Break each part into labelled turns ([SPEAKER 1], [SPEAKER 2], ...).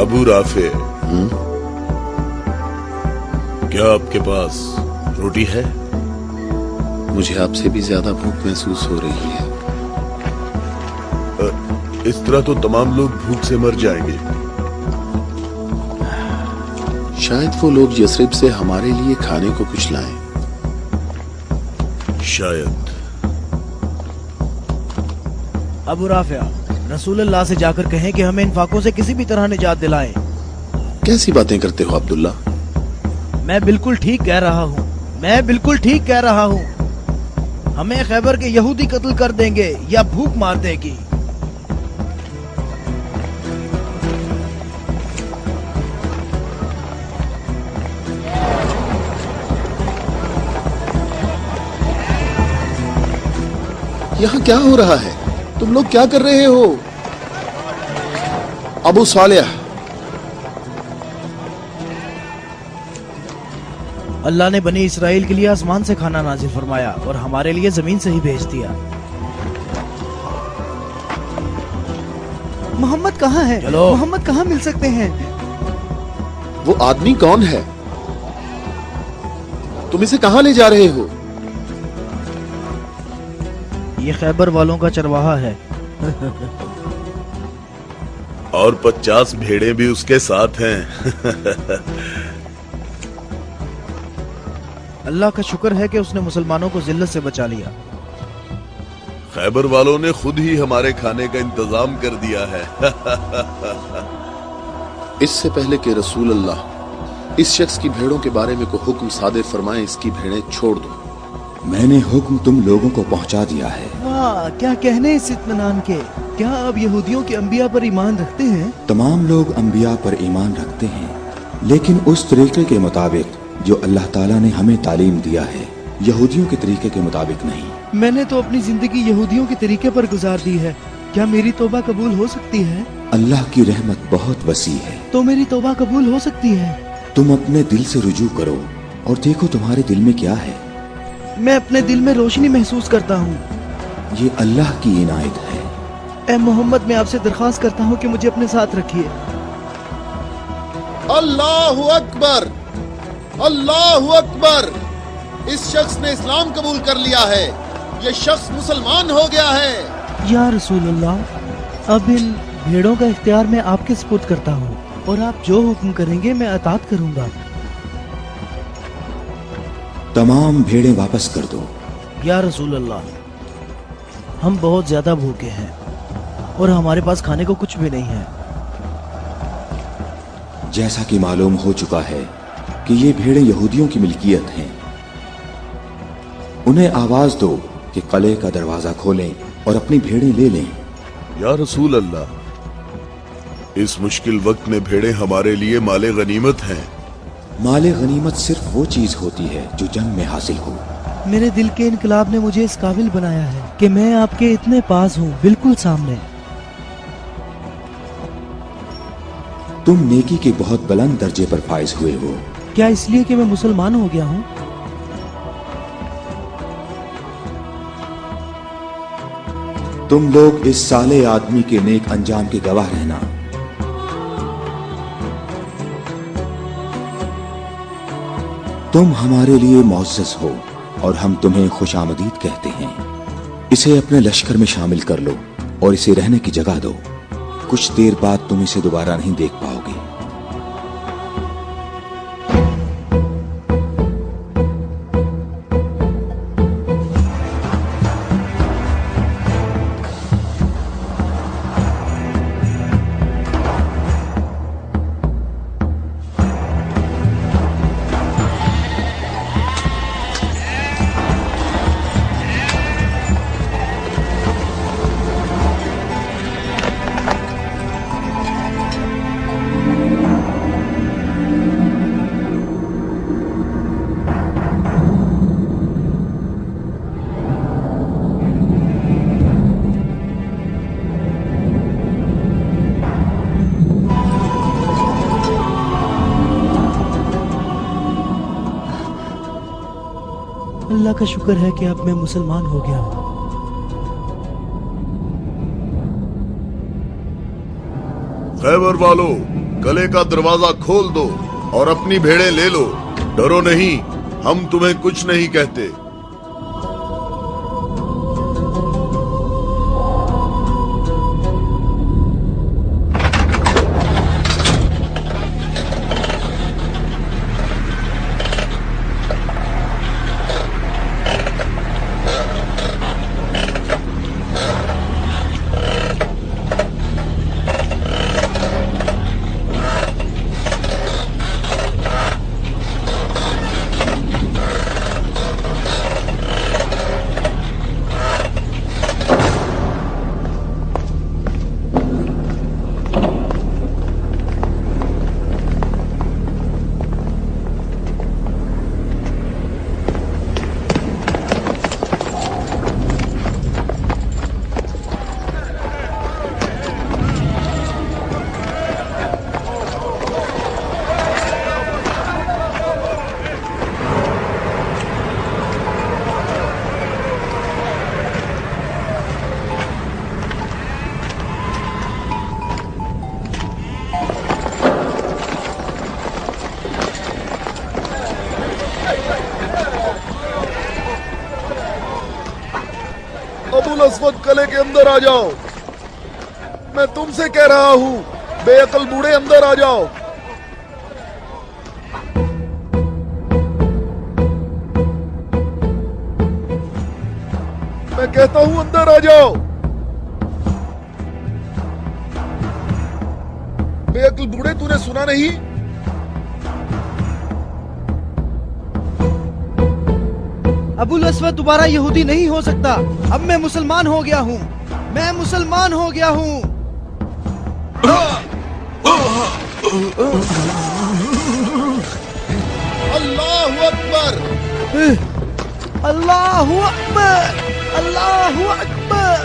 [SPEAKER 1] Abu Rafe, क्या आपके पास रोटी है?
[SPEAKER 2] मुझे आपसे भी ज्यादा भूख महसूस हो रही है।
[SPEAKER 1] इस तरह तो तमाम लोग भूख से मर जाएंगे।
[SPEAKER 2] शायद वो लोग यसरिब से हमारे लिए खाने को कुछ लाएं।
[SPEAKER 1] शायद।
[SPEAKER 3] अबू राफिया, रसूलुल्लाह से जाकर कहें कि हमें इन फाकों से किसी भी तरह निजात दिलाएं।
[SPEAKER 2] कैसी बातें करते हो अब्दुल्ला?
[SPEAKER 3] मैं बिल्कुल ठीक कह रहा हूँ, मैं बिल्कुल ठीक कह रहा हूँ। हमें खैबर के यहूदी कत्ल कर देंगे या भूख मार देगी।
[SPEAKER 2] यहाँ क्या हो रहा है? तुम लोग क्या कर रहे हो? अबू सालेह,
[SPEAKER 3] अल्लाह ने बनी इसराइल के लिए आसमान से खाना नाजिल फरमाया और हमारे लिए जमीन से ही भेज दिया।
[SPEAKER 4] मोहम्मद कहाँ है?
[SPEAKER 3] चलो।
[SPEAKER 4] मोहम्मद कहाँ मिल सकते हैं?
[SPEAKER 2] वो आदमी कौन है? तुम इसे कहाँ ले जा रहे हो?
[SPEAKER 3] ये खैबर वालों का चरवाहा है।
[SPEAKER 1] और 50 भेड़ें भी उसके साथ हैं।
[SPEAKER 3] अल्लाह का शुक्र है कि उसने मुसलमानों को जिल्लत से बचा लिया।
[SPEAKER 1] खैबर वालों ने खुद ही हमारे खाने का इंतजाम कर दिया है।
[SPEAKER 2] इससे पहले कि रसूल अल्लाह इस शख्स की भेड़ों के बारे में को हुक्म सादिर फरमाए, इसकी भेड़ें छोड़ दो।
[SPEAKER 5] मैंने हुक्म तुम लोगों को पहुंचा दिया है।
[SPEAKER 4] वाह, क्या कहने इस इत्मीनान के। क्या अब यहूदियों के अंबिया पर ईमान रखते हैं?
[SPEAKER 5] तमाम लोग अंबिया पर ईमान रखते हैं, लेकिन उस तरीके के मुताबिक जो अल्लाह ताला ने हमें तालीम दिया है, यहूदियों के तरीके के मुताबिक नहीं।
[SPEAKER 4] मैंने तो अपनी जिंदगी यहूदियों के तरीके पर गुजार दी है। क्या मेरी तौबा कबूल हो सकती है?
[SPEAKER 5] अल्लाह की रहमत बहुत वसी है।
[SPEAKER 4] तो मेरी तौबा कबूल हो सकती है?
[SPEAKER 5] तुम अपने दिल से रुजू करो और देखो तुम्हारे दिल में क्या है।
[SPEAKER 4] मैं अपने दिल में रोशनी महसूस करता हूँ।
[SPEAKER 5] ये अल्लाह की इनायत है।
[SPEAKER 4] ए मोहम्मद, मैं आपसे दरख्वास्त करता हूँ कि मुझे अपने साथ रखिए।
[SPEAKER 2] अल्लाहु अकबर, अल्लाहु अकबर। इस शख्स ने इस्लाम कबूल कर लिया है। ये शख्स मुसलमान हो गया है।
[SPEAKER 4] या रसूलुल्लाह, अब इन भेड़ों का इख्तियार मैं आपके सुपुर्द करता हूँ और आप जो हुक्म करेंगे मैं अतात करूंगा।
[SPEAKER 5] तमाम भेड़ें वापस कर दो।
[SPEAKER 3] या रसूल अल्लाह, हम बहुत ज्यादा भूखे हैं और हमारे पास खाने को कुछ भी नहीं है।
[SPEAKER 5] जैसा कि मालूम हो चुका है कि ये भेड़ें यहूदियों की मिल्कियत हैं, उन्हें आवाज दो कि किले का दरवाजा खोलें और अपनी भेड़ें ले लें।
[SPEAKER 1] या रसूल अल्लाह, इस मुश्किल वक्त में भेड़ें हमारे लिए माले गनीमत हैं।
[SPEAKER 5] माले गनीमत सिर्फ वो चीज होती है जो जंग में हासिल हो।
[SPEAKER 4] मेरे दिल के इनकलाब ने मुझे इस काबिल बनाया है कि मैं आपके इतने पास हूँ, बिल्कुल सामने।
[SPEAKER 5] तुम नेकी के बहुत बुलंद दर्जे पर फाइज हुए हो।
[SPEAKER 4] क्या इसलिए कि मैं मुसलमान हो गया हूँ?
[SPEAKER 5] तुम लोग इस साले आदमी के नेक अंजाम के गवाह रहना। तुम हमारे लिए मुअज़्ज़ज़ हो और हम तुम्हें खुशामदीद कहते हैं। इसे अपने लश्कर में शामिल कर लो और इसे रहने की जगह दो। कुछ देर बाद तुम इसे दोबारा नहीं देख पाओगे।
[SPEAKER 4] अल्लाह का शुक्र है कि अब मैं मुसलमान हो गया हूँ।
[SPEAKER 1] खैबर वालों, कले का दरवाजा खोल दो और अपनी भेड़ें ले लो। डरो नहीं, हम तुम्हें कुछ नहीं कहते। अबुल अस्वद कले के अंदर आ जाओ। मैं तुमसे कह रहा हूं, बेअकल बूढ़े अंदर आ जाओ। मैं कहता हूं अंदर आ जाओ। बेअकल बूढ़े, तूने सुना नहीं?
[SPEAKER 3] अबुल अस्वद दोबारा यहूदी नहीं हो सकता। अब मैं मुसलमान हो गया हूँ। मैं मुसलमान हो गया हूँ।
[SPEAKER 2] अल्लाहु अकबर।
[SPEAKER 3] अल्लाहु अकबर, अल्लाहु अकबर,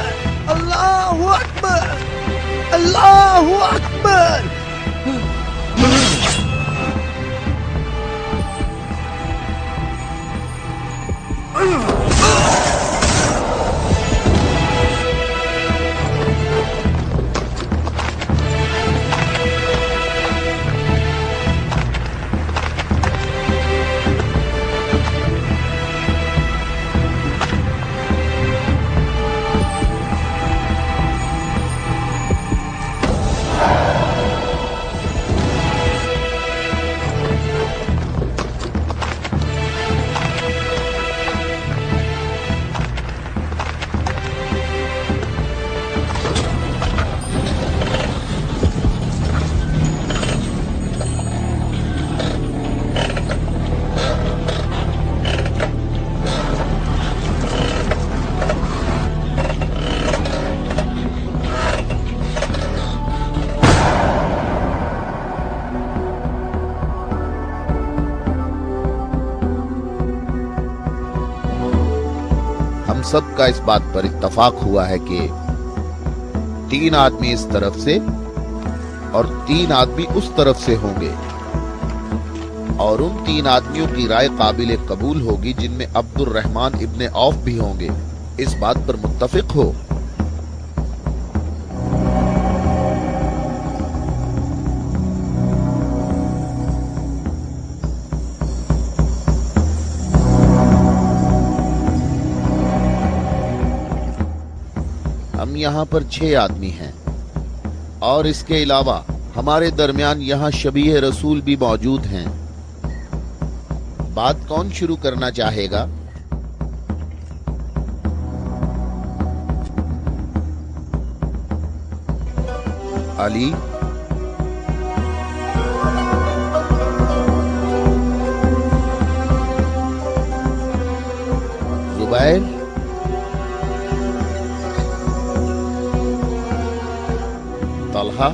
[SPEAKER 3] अल्लाहु अकबर, अल्लाहु अकबर।
[SPEAKER 2] सबका इस बात पर इत्तफाक हुआ है कि 3 आदमी इस तरफ से और 3 आदमी उस तरफ से होंगे, और उन 3 आदमियों की राय काबिल कबूल होगी जिनमें अब्दुर रहमान इब्ने औफ भी होंगे। इस बात पर मुत्तफिक हो? हम यहाँ पर 6 आदमी हैं, और इसके अलावा हमारे दरमियान यहाँ शबीह रसूल भी मौजूद हैं। बात कौन शुरू करना चाहेगा? अली? जुबैर? तलहा?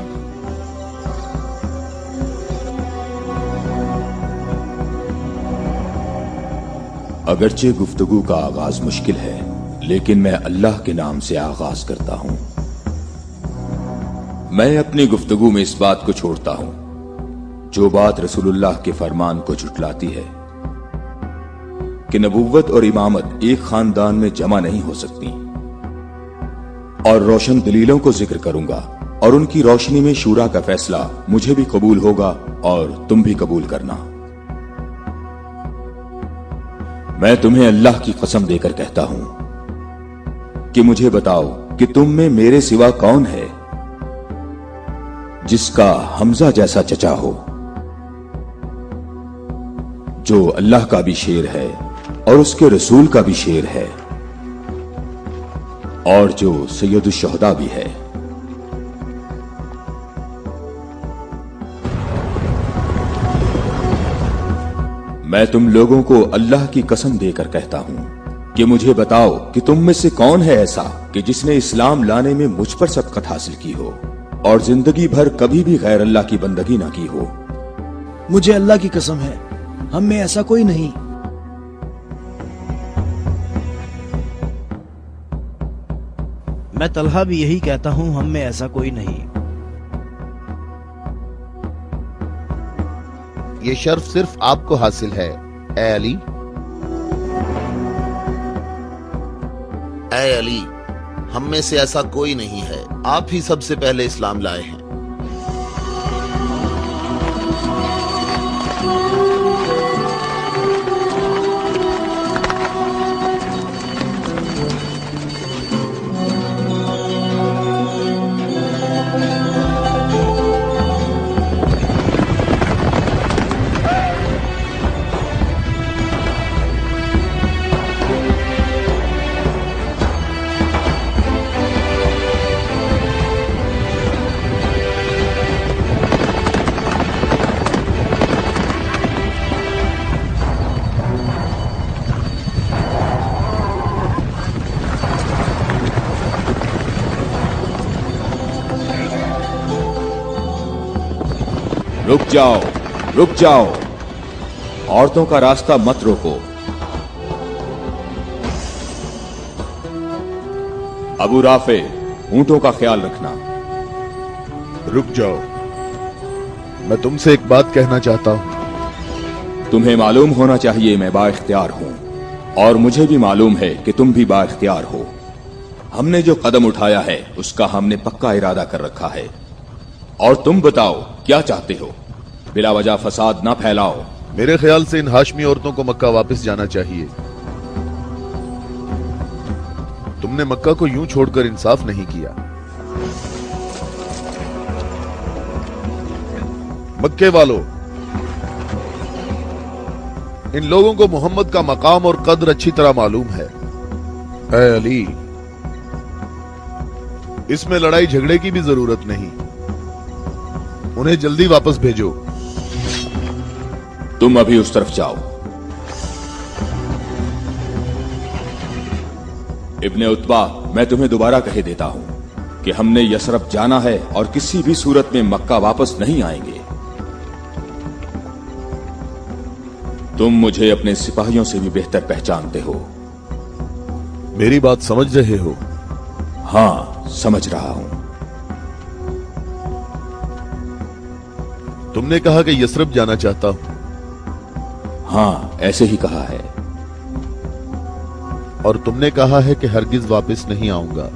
[SPEAKER 5] अगरचे गुफ्तगू का आगाज मुश्किल है, लेकिन मैं अल्लाह के नाम से आगाज करता हूं। मैं अपनी गुफ्तगू में इस बात को छोड़ता हूं जो बात रसूलुल्लाह के फरमान को झुटलाती है कि नबुव्वत और इमामत एक खानदान में जमा नहीं हो सकती, और रोशन दलीलों को जिक्र करूंगा और उनकी रोशनी में शूरा का फैसला मुझे भी कबूल होगा और तुम भी कबूल करना। मैं तुम्हें अल्लाह की कसम देकर कहता हूं कि मुझे बताओ कि तुम में मेरे सिवा कौन है जिसका हमजा जैसा चचा हो, जो अल्लाह का भी शेर है और उसके रसूल का भी शेर है और जो सैयदुश शुहदा भी है। मैं तुम लोगों को अल्लाह की कसम देकर कहता हूं कि मुझे बताओ कि तुम में से कौन है ऐसा कि जिसने इस्लाम लाने में मुझ पर सबकत हासिल की हो और जिंदगी भर कभी भी गैर अल्लाह की बंदगी ना की हो।
[SPEAKER 3] मुझे अल्लाह की कसम है, हम में ऐसा कोई नहीं। मैं तलहा भी यही कहता हूं, हम में ऐसा कोई नहीं।
[SPEAKER 2] ये शर्फ सिर्फ आपको हासिल है ए अली।
[SPEAKER 6] ऐ अली, हम में से ऐसा कोई नहीं है, आप ही सबसे पहले इस्लाम लाए हैं।
[SPEAKER 5] रुक जाओ, औरतों का रास्ता मत रोको। अबू राफे, ऊंटों का ख्याल रखना।
[SPEAKER 1] रुक जाओ, मैं तुमसे एक बात कहना चाहता हूं।
[SPEAKER 5] तुम्हें मालूम होना चाहिए मैं बाइख्तियार हूं और मुझे भी मालूम है कि तुम भी बाइख्तियार हो। हमने जो कदम उठाया है उसका हमने पक्का इरादा कर रखा है। और तुम बताओ क्या चाहते हो? बिला वजह फसाद ना फैलाओ।
[SPEAKER 1] मेरे ख्याल से इन हाशमी औरतों को मक्का वापस जाना चाहिए। तुमने मक्का को यूं छोड़कर इंसाफ नहीं किया। मक्के वालों, इन लोगों को मोहम्मद का मकाम और कद्र अच्छी तरह मालूम है। ऐ अली, इसमें लड़ाई झगड़े की भी जरूरत नहीं। उन्हें जल्दी वापस भेजो।
[SPEAKER 5] तुम अभी उस तरफ जाओ। इब्ने उत्बा, मैं तुम्हें दोबारा कह देता हूं कि हमने यसरब जाना है और किसी भी सूरत में मक्का वापस नहीं आएंगे। तुम मुझे अपने सिपाहियों से भी बेहतर पहचानते हो।
[SPEAKER 1] मेरी बात समझ रहे हो?
[SPEAKER 5] हां, समझ रहा हूं।
[SPEAKER 1] तुमने कहा कि यसरब जाना चाहता हूं।
[SPEAKER 5] हां, ऐसे ही कहा है।
[SPEAKER 1] और तुमने कहा है कि हरगिज वापस नहीं आऊंगा।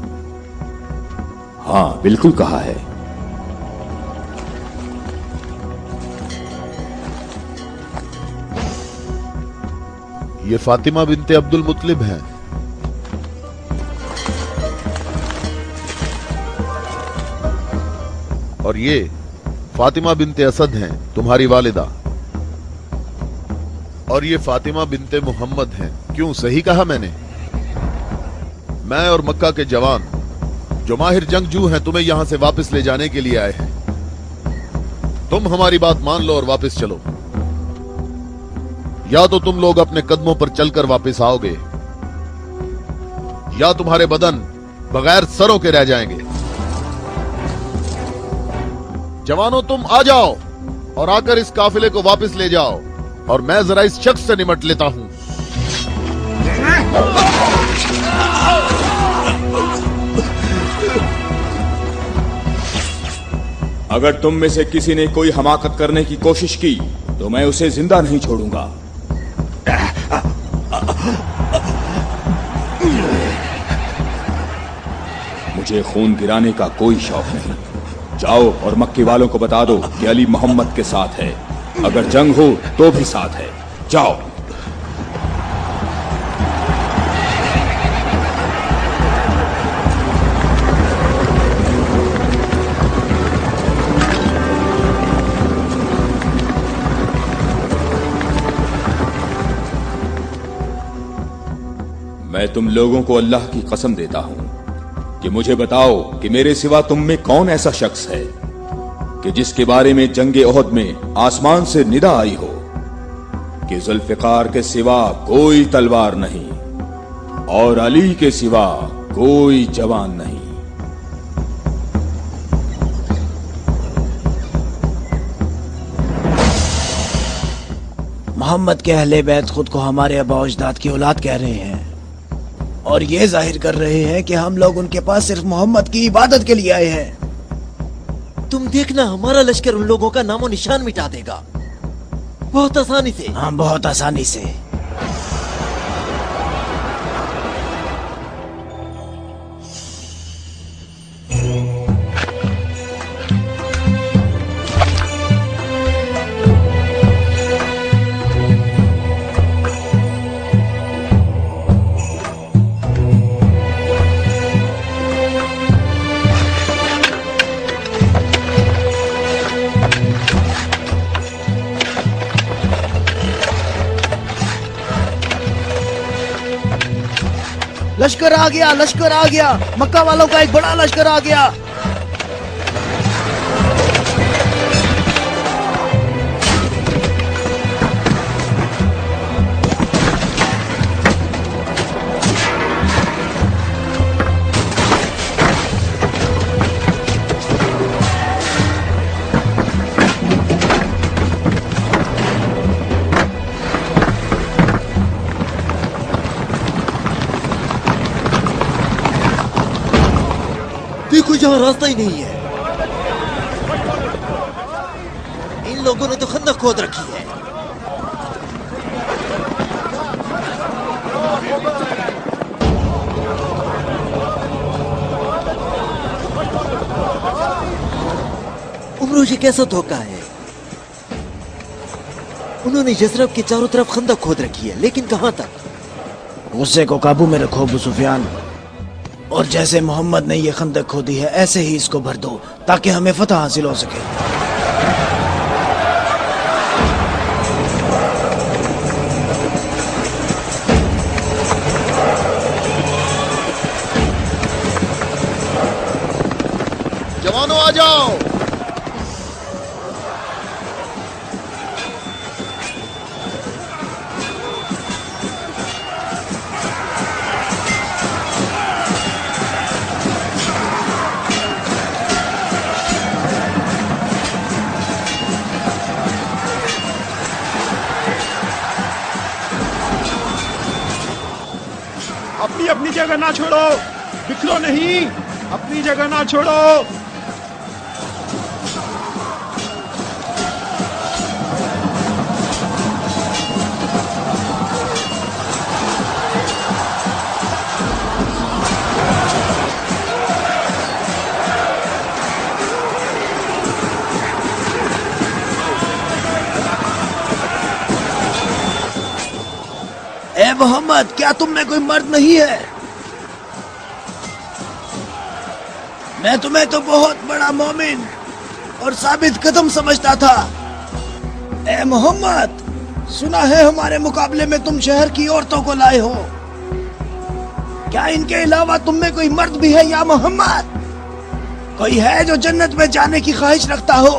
[SPEAKER 5] हां, बिल्कुल कहा है।
[SPEAKER 1] ये फातिमा बिनते अब्दुल मुत्तलिब हैं। और ये फातिमा बिनते असद हैं, तुम्हारी वालिदा। और ये फातिमा बिनते मोहम्मद हैं। क्यों, सही कहा मैंने? मैं और मक्का के जवान जो माहिर जंगजू हैं तुम्हें यहां से वापस ले जाने के लिए आए हैं। तुम हमारी बात मान लो और वापस चलो। या तो तुम लोग अपने कदमों पर चलकर वापस आओगे या तुम्हारे बदन बगैर सरों के रह जाएंगे। जवानों, तुम आ जाओ और आकर इस काफिले को वापस ले जाओ और मैं जरा इस शख्स से निमट लेता हूं।
[SPEAKER 5] अगर तुम में से किसी ने कोई हमाकत करने की कोशिश की तो मैं उसे जिंदा नहीं छोड़ूंगा। मुझे खून गिराने का कोई शौक नहीं। जाओ और मक्के वालों को बता दो कि अली मोहम्मद के साथ है, अगर जंग हो तो भी साथ है। जाओ। मैं तुम लोगों को अल्लाह की कसम देता हूं कि मुझे बताओ कि मेरे सिवा तुम में कौन ऐसा शख्स है कि जिसके बारे में जंगे ओहद में आसमान से निदा आई हो कि जुल्फिकार के सिवा कोई तलवार नहीं और अली के सिवा कोई जवान नहीं।
[SPEAKER 3] मोहम्मद के अहले बैत खुद को हमारे आबा अजदाद की औलाद कह रहे हैं और ये जाहिर कर रहे हैं कि हम लोग उनके पास सिर्फ मोहम्मद की इबादत के लिए आए हैं।
[SPEAKER 7] तुम देखना हमारा लश्कर उन लोगों का नामो निशान मिटा देगा, बहुत आसानी से।
[SPEAKER 3] हाँ, बहुत आसानी से। लश्कर आ गया, लश्कर आ गया, मक्का वालों का एक बड़ा लश्कर आ गया।
[SPEAKER 7] देखो यहाँ रास्ता ही नहीं है। इन लोगों ने तो खंदक खोद रखी है। उमरो, ये कैसा धोखा है? उन्होंने यसरब के चारों तरफ खंदक खोद रखी है, लेकिन कहां तक?
[SPEAKER 3] गुस्से को काबू में रखो अबू सुफियान, और जैसे मोहम्मद ने ये खंदक खोदी है ऐसे ही इसको भर दो ताकि हमें फतह हासिल हो सके।
[SPEAKER 1] जवानों आ जाओ।
[SPEAKER 8] अपनी अपनी जगह ना छोड़ो, बिखरो नहीं, अपनी जगह ना छोड़ो।
[SPEAKER 3] ए मोहम्मद, क्या तुम में कोई मर्द नहीं है? मैं तुम्हें तो बहुत बड़ा मोमिन और साबित कदम समझता था। ए मोहम्मद, सुना है हमारे मुकाबले में तुम शहर की औरतों को लाए हो। क्या इनके अलावा तुम में कोई मर्द भी है या मोहम्मद? कोई है जो जन्नत में जाने की ख्वाहिश रखता हो?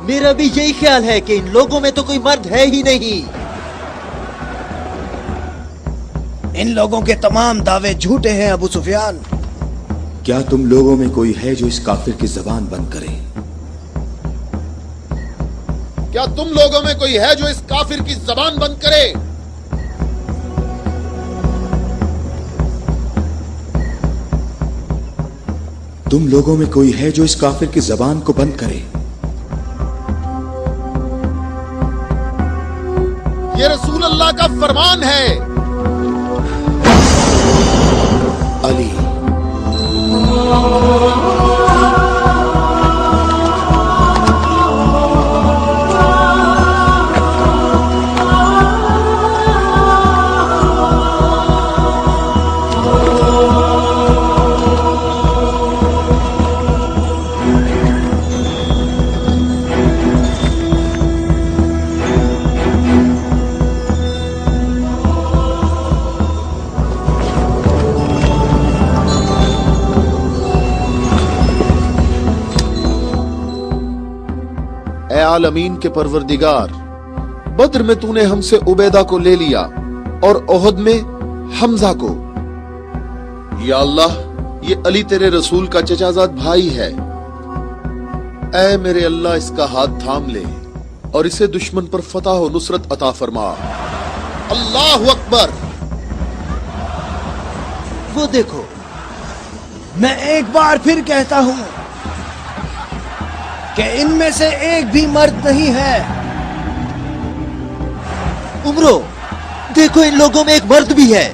[SPEAKER 7] मेरा भी यही ख्याल है कि इन लोगों में तो कोई मर्द है ही नहीं।
[SPEAKER 3] इन लोगों के तमाम दावे झूठे हैं अबू सुफियान।
[SPEAKER 5] क्या तुम लोगों में कोई है जो इस काफिर की जबान बंद करे?
[SPEAKER 1] क्या तुम लोगों में कोई है जो इस काफिर की जबान बंद करे?
[SPEAKER 5] तुम लोगों में कोई है जो इस काफिर की जबान को बंद करे?
[SPEAKER 1] ये रसूल अल्लाह का फरमान है।
[SPEAKER 2] अली
[SPEAKER 1] आलमीन के परवरदिगार, बद्र में तूने हमसे उबैदा को ले लिया और ओहद में हमजा को। या अल्लाह, ये अली तेरे रसूल का चचाजाद भाई है। ऐ मेरे अल्लाह, इसका हाथ थाम ले और इसे दुश्मन पर फतह और नुसरत अता फरमा। अल्लाहु अकबर।
[SPEAKER 3] वो देखो, मैं एक बार फिर कहता हूं कि इनमें से एक भी मर्द नहीं है।
[SPEAKER 7] उमरो, देखो इन लोगों में एक मर्द भी है।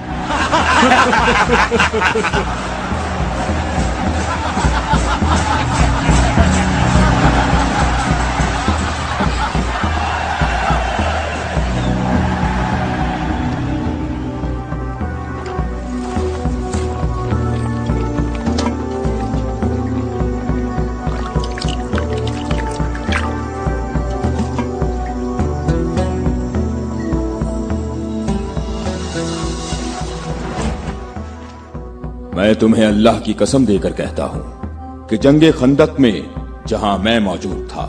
[SPEAKER 5] मैं तुम्हें अल्लाह की कसम देकर कहता हूं कि जंगे खंदक में जहां मैं मौजूद था,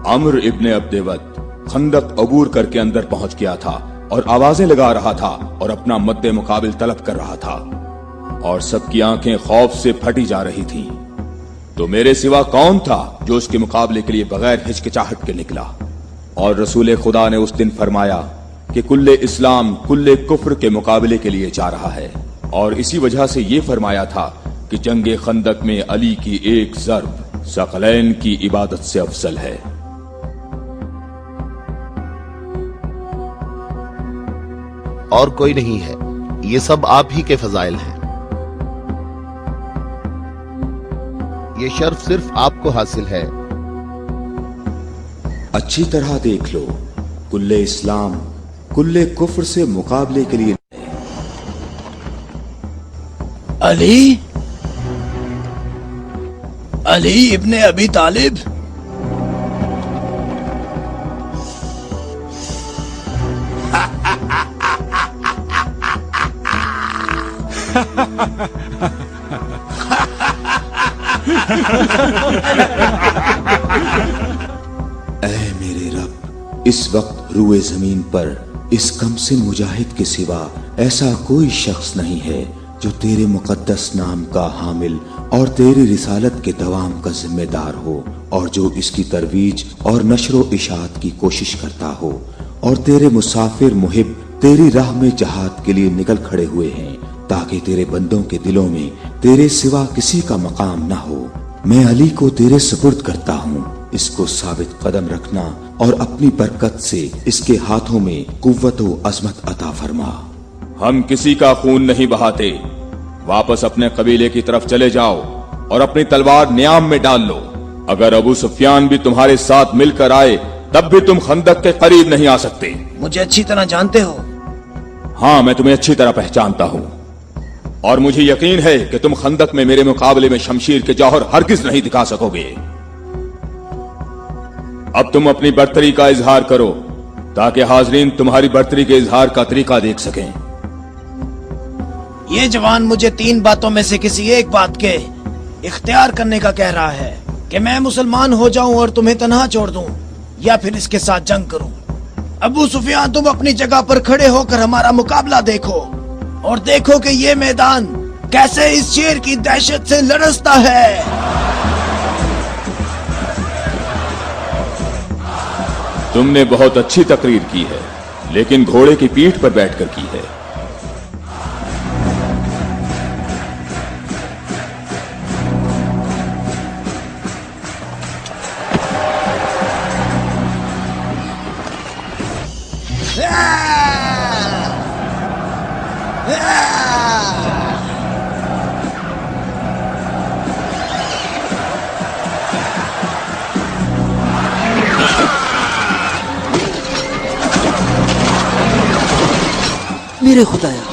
[SPEAKER 5] अम्र इब्ने अब्देवत खंदक अबूर करके अंदर पहुंच गया था और आवाजें लगा रहा था और अपना मद्दे मुकाबिल तलब कर रहा था और सबकी आंखें खौफ से फटी जा रही थीं। तो मेरे सिवा कौन था जो उसके मुकाबले के लिए बगैर हिचकिचाहट के निकला? और रसूल खुदा ने उस दिन फरमाया कि कुल्ले इस्लाम कुल्ले कुफ्र के मुकाबले के लिए जा रहा है, और इसी वजह से ये फरमाया था कि जंगे खंदक में अली की एक ज़र्ब सकलैन की इबादत से अफजल है।
[SPEAKER 6] और कोई नहीं है, ये सब आप ही के फजाइल हैं। ये शर्फ सिर्फ आपको हासिल है।
[SPEAKER 5] अच्छी तरह देख लो, कुल्ले इस्लाम कुल्ले कुफ्र से मुकाबले के लिए
[SPEAKER 3] अली, अली इब्ने अबी तालिब।
[SPEAKER 5] ऐ मेरे रब, इस वक्त रूए जमीन पर इस कमसिन मुजाहिद के सिवा ऐसा कोई शख्स नहीं है जो तेरे मुकद्दस नाम का हामिल और तेरी रिसालत के दवाम का जिम्मेदार हो, और जो इसकी तरवीज और नशरो इशात की कोशिश करता हो, और तेरे मुसाफिर मुहिब तेरी राह में जहाद के लिए निकल खड़े हुए हैं ताकि तेरे बंदों के दिलों में तेरे सिवा किसी का मकाम ना हो। मैं अली को तेरे सुपुर्द करता हूँ, इसको साबित कदम रखना और अपनी बरकत से इसके हाथों में कुव्वत व अजमत अता फरमा।
[SPEAKER 9] हम किसी का खून नहीं बहाते, वापस अपने कबीले की तरफ चले जाओ और अपनी तलवार न्याम में डाल लो। अगर अबू सुफियान भी तुम्हारे साथ मिलकर आए तब भी तुम खंदक के करीब नहीं आ सकते।
[SPEAKER 3] मुझे अच्छी तरह जानते हो।
[SPEAKER 9] हाँ, मैं तुम्हें अच्छी तरह पहचानता हूँ और मुझे यकीन है कि तुम खंदक में मेरे मुकाबले में शमशीर के जौहर हरगिज नहीं दिखा सकोगे। अब तुम अपनी बर्तरी का इजहार करो ताकि हाजरीन तुम्हारी बर्तरी के इजहार का तरीका देख सकें।
[SPEAKER 3] ये जवान मुझे 3 बातों में से किसी एक बात के इख्तियार करने का कह रहा है कि मैं मुसलमान हो जाऊं और तुम्हें तन्हा छोड़ दूं, या फिर इसके साथ जंग करूं। अबू सुफियान, तुम अपनी जगह पर खड़े होकर हमारा मुकाबला देखो और देखो कि ये मैदान कैसे इस शेर की दहशत से लरसता है।
[SPEAKER 9] तुमने बहुत अच्छी तकरीर की है, लेकिन घोड़े की पीठ पर बैठकर की है।
[SPEAKER 7] मेरे खुदाया,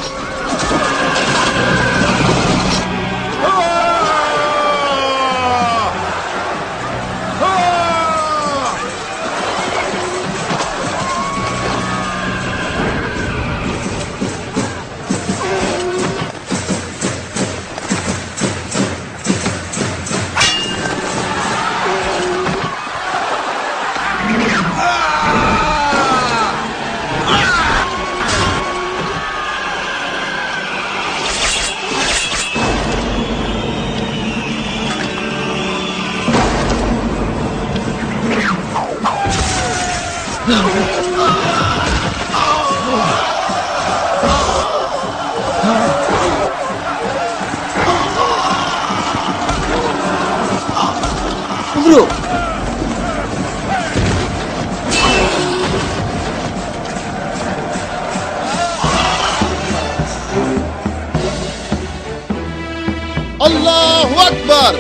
[SPEAKER 1] अल्लाह अकबर,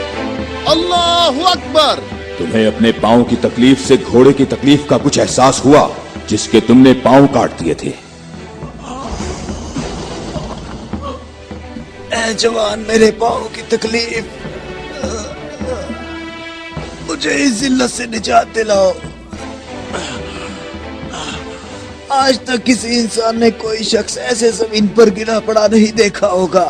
[SPEAKER 1] अल्लाह अकबर।
[SPEAKER 9] तुम्हें अपने पांव की तकलीफ से घोड़े की तकलीफ का कुछ एहसास हुआ जिसके तुमने पांव काट दिए थे?
[SPEAKER 3] ए जवान, मेरे पाँव की तकलीफ, मुझे इस जिल्लत से निजात दिलाओ। आज तक किसी इंसान ने कोई शख्स ऐसे जमीन पर गिरा पड़ा नहीं देखा होगा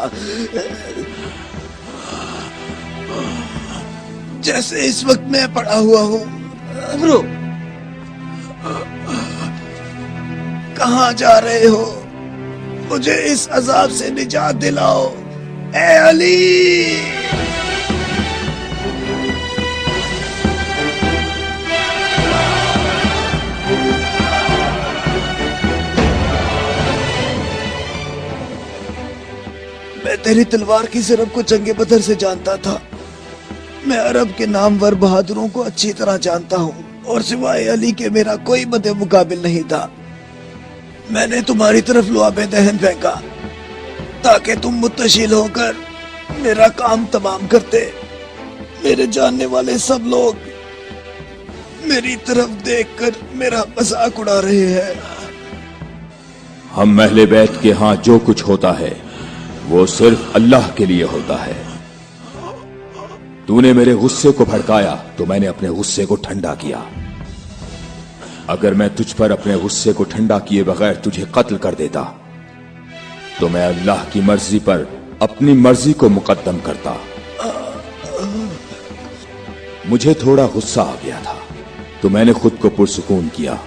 [SPEAKER 3] जैसे इस वक्त मैं पड़ा हुआ हूँ।
[SPEAKER 7] अमरो,
[SPEAKER 3] कहाँ जा रहे हो? मुझे इस अजाब से निजात दिलाओ, ए अली। मैं तेरी तलवार की ज़रब को जंगे बदर से जानता था। मैं अरब के नामवर बहादुरों को अच्छी तरह जानता हूँ और सिवाय अली के मेरा कोई मद्दे मुकाबिल नहीं था। मैंने तुम्हारी तरफ लुआबे दहन फेंका ताकि तुम मुत्तशिल होकर मेरा काम तमाम करते। मेरे जानने वाले सब लोग मेरी तरफ देखकर मेरा मजाक उड़ा रहे हैं।
[SPEAKER 9] हम अहले बैत के यहाँ जो कुछ होता है वो सिर्फ अल्लाह के लिए होता है। तूने मेरे गुस्से को भड़काया तो मैंने अपने गुस्से को ठंडा किया। अगर मैं तुझ पर अपने गुस्से को ठंडा किए बगैर तुझे कत्ल कर देता तो मैं अल्लाह की मर्जी पर अपनी मर्जी को मुकद्दम करता। मुझे थोड़ा गुस्सा आ गया था तो मैंने खुद को पुरसुकून किया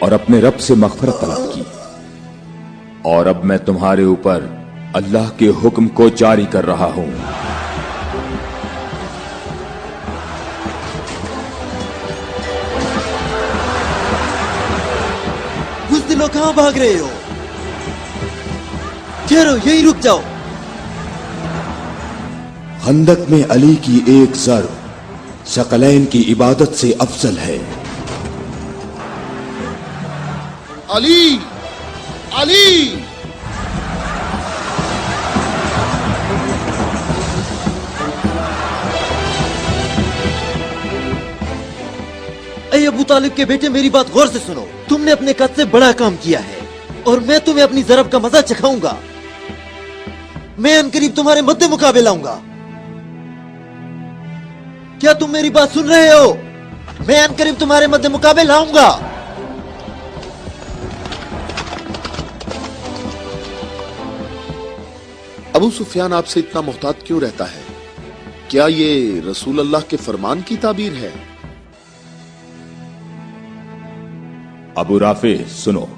[SPEAKER 9] और अपने रब से मग़फ़िरत तलब की। और अब मैं तुम्हारे ऊपर अल्लाह के हुक्म को जारी कर रहा हूं।
[SPEAKER 7] बुज़दिलों, कहां भाग रहे हो? ठहरो, यहीं रुक जाओ।
[SPEAKER 5] खंदक में अली की एक ज़र्ब सकलैन की इबादत से अफजल है।
[SPEAKER 1] अली, अली।
[SPEAKER 7] ऐ अबू तालिब के बेटे, मेरी बात गौर से सुनो। तुमने अपने कद से बड़ा काम किया है और मैं तुम्हें अपनी ज़रब का मजा चखाऊंगा। मैं अनकरीब तुम्हारे मद्दे मुकाबले लाऊंगा। क्या तुम मेरी बात सुन रहे हो? मैं अनकरीब तुम्हारे मद्दे मुकाबले लाऊंगा।
[SPEAKER 1] अबू सुफियान आपसे इतना मोहतात क्यों रहता है? क्या ये रसूल अल्लाह के फरमान की ताबीर है?
[SPEAKER 9] अबू राफे सुनो,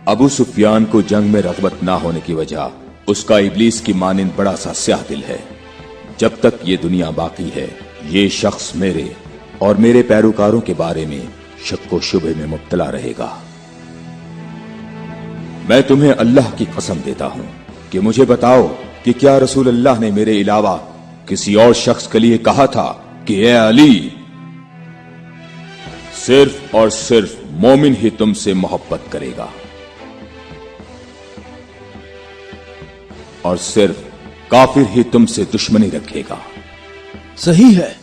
[SPEAKER 9] अबू सुफियान को जंग में रग़बत ना होने की वजह उसका इब्लीस की मानिंद बड़ा सा स्याह दिल है। जब तक ये दुनिया बाकी है ये शख्स मेरे और मेरे पैरोकारों के बारे में शक व शुबे में मुब्तला रहेगा। मैं तुम्हें अल्लाह की कसम देता हूं कि मुझे बताओ कि क्या रसूल अल्लाह ने मेरे अलावा किसी और शख्स के लिए कहा था कि ए अली, सिर्फ और सिर्फ मोमिन ही तुमसे मोहब्बत करेगा और सिर्फ काफिर ही तुमसे दुश्मनी रखेगा।
[SPEAKER 3] सही है,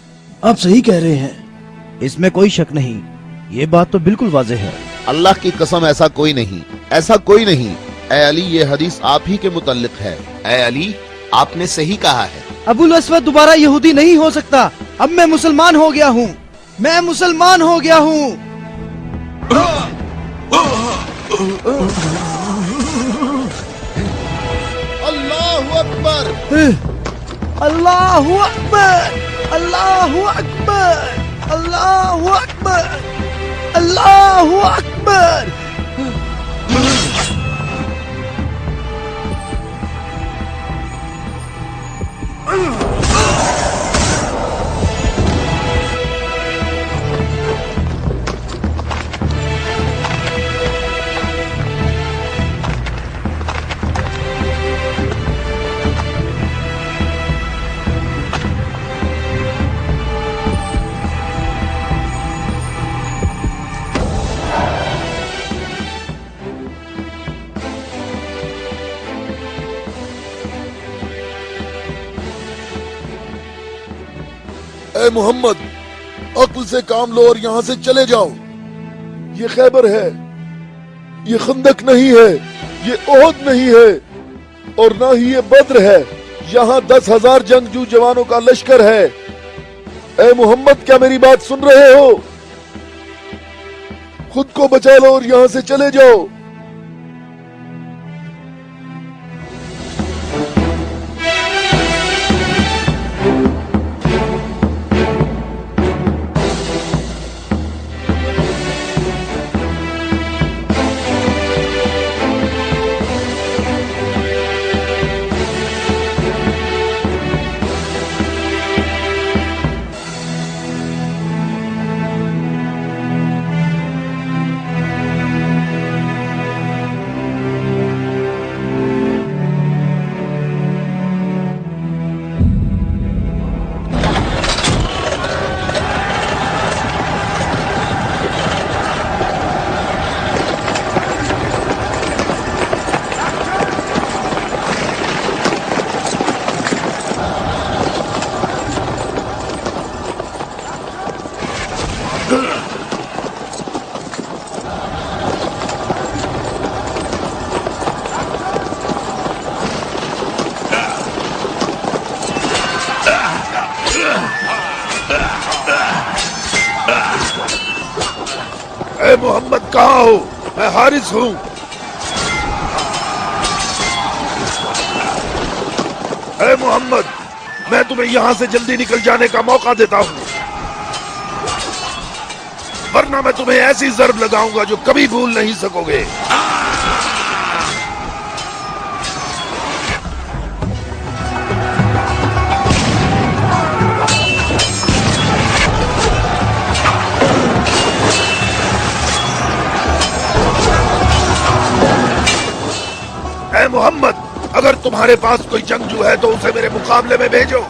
[SPEAKER 3] आप सही कह रहे हैं, इसमें कोई शक नहीं। ये बात तो बिल्कुल वाज़ेह है।
[SPEAKER 2] अल्लाह की कसम, ऐसा कोई नहीं, ऐसा कोई नहीं। ए अली, ये हदीस आप ही के मुतल्लिक है।
[SPEAKER 6] ए अली, आपने सही कहा है।
[SPEAKER 4] अबुल अस्वद दोबारा यहूदी नहीं हो सकता। अब मैं मुसलमान हो गया हूँ, मैं मुसलमान हो गया हूँ।
[SPEAKER 1] अल्लाहु अकबर,
[SPEAKER 4] अल्लाहु अकबर, अल्लाहु अकबर, अल्लाहु अकबर, अल्लाहु अकबर।
[SPEAKER 1] اے محمد عقل سے کام لو اور یہاں سے چلے جاؤ. یہ خیبر ہے, یہ خندق نہیں ہے, یہ احد نہیں ہے, اور نہ ہی یہ بدر ہے. یہاں 10,000 جنگجو جوانوں کا لشکر ہے. اے محمد کیا میری بات سن رہے ہو؟ خود کو بچا لو اور یہاں سے چلے جاؤ. اے محمد کہاں ہو؟ میں حارث ہوں. اے محمد میں تمہیں یہاں سے جلدی نکل جانے کا موقع دیتا ہوں, ورنہ میں تمہیں ایسی ضرب لگاؤں گا جو کبھی بھول نہیں سکو گے. اے محمد اگر تمہارے پاس کوئی جنگجو ہے تو اسے میرے مقابلے میں بھیجو.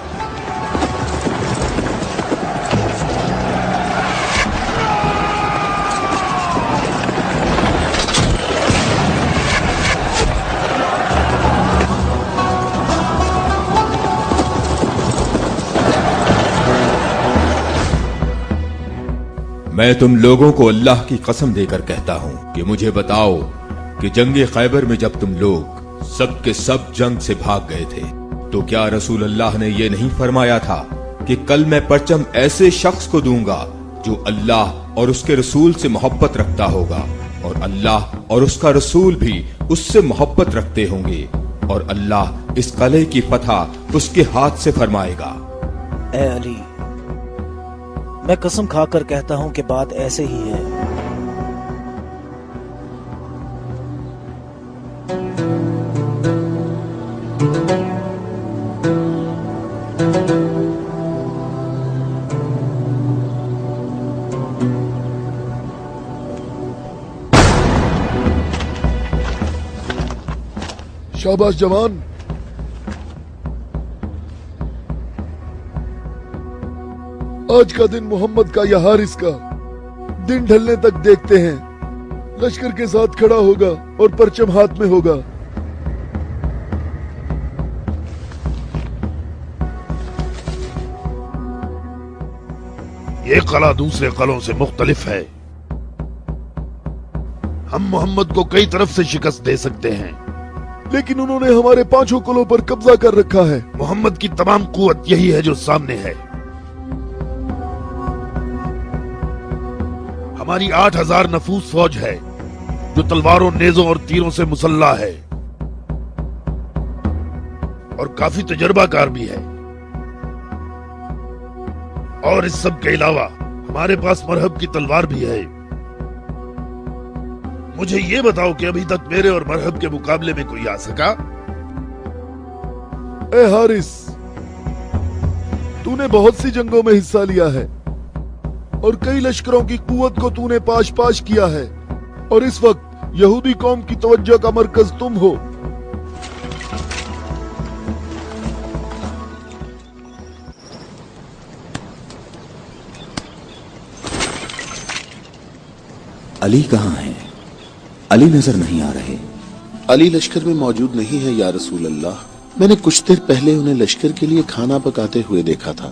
[SPEAKER 9] میں تم لوگوں کو اللہ کی قسم دے کر کہتا ہوں کہ مجھے بتاؤ کہ جنگ خیبر میں جب تم لوگ سب کے سب جنگ سے بھاگ گئے تھے تو کیا رسول اللہ نے یہ نہیں فرمایا تھا کہ کل میں پرچم ایسے شخص کو دوں گا جو اللہ اور اس کے رسول سے محبت رکھتا ہوگا, اور اللہ اور اس کا رسول بھی اس سے محبت رکھتے ہوں گے, اور اللہ اس قلعے کی فتح اس کے ہاتھ سے فرمائے گا.
[SPEAKER 3] اے علی میں قسم کھا کر کہتا ہوں کہ بات ایسے ہی ہے.
[SPEAKER 1] شاباش جوان. آج کا دن محمد کا یا حارث کا دن ڈھلنے تک دیکھتے ہیں. لشکر کے ساتھ کھڑا ہوگا اور پرچم ہاتھ میں ہوگا. یہ قلعہ دوسرے قلعوں سے مختلف ہے. ہم محمد کو کئی طرف سے شکست دے سکتے ہیں, لیکن انہوں نے ہمارے 5 قلعوں پر قبضہ کر رکھا ہے. محمد کی تمام قوت یہی ہے جو سامنے ہے. ہماری 8,000 نفوس فوج ہے جو تلواروں, نیزوں اور تیروں سے مسلح ہے, اور کافی تجربہ کار بھی ہے. اور اس سب کے علاوہ ہمارے پاس مرہب کی تلوار بھی ہے. مجھے یہ بتاؤ کہ ابھی تک میرے اور مرہب کے مقابلے میں کوئی آ سکا؟ اے حارث تو نے بہت سی جنگوں میں حصہ لیا ہے اور کئی لشکروں کی قوت کو تو نے پاش پاش کیا ہے, اور اس وقت یہودی قوم کی توجہ کا مرکز تم ہو.
[SPEAKER 5] علی کہاں ہیں؟ علی نظر نہیں آ رہے.
[SPEAKER 6] علی لشکر میں موجود نہیں ہے یا رسول اللہ. میں نے کچھ دیر پہلے انہیں لشکر کے لیے کھانا پکاتے ہوئے دیکھا تھا.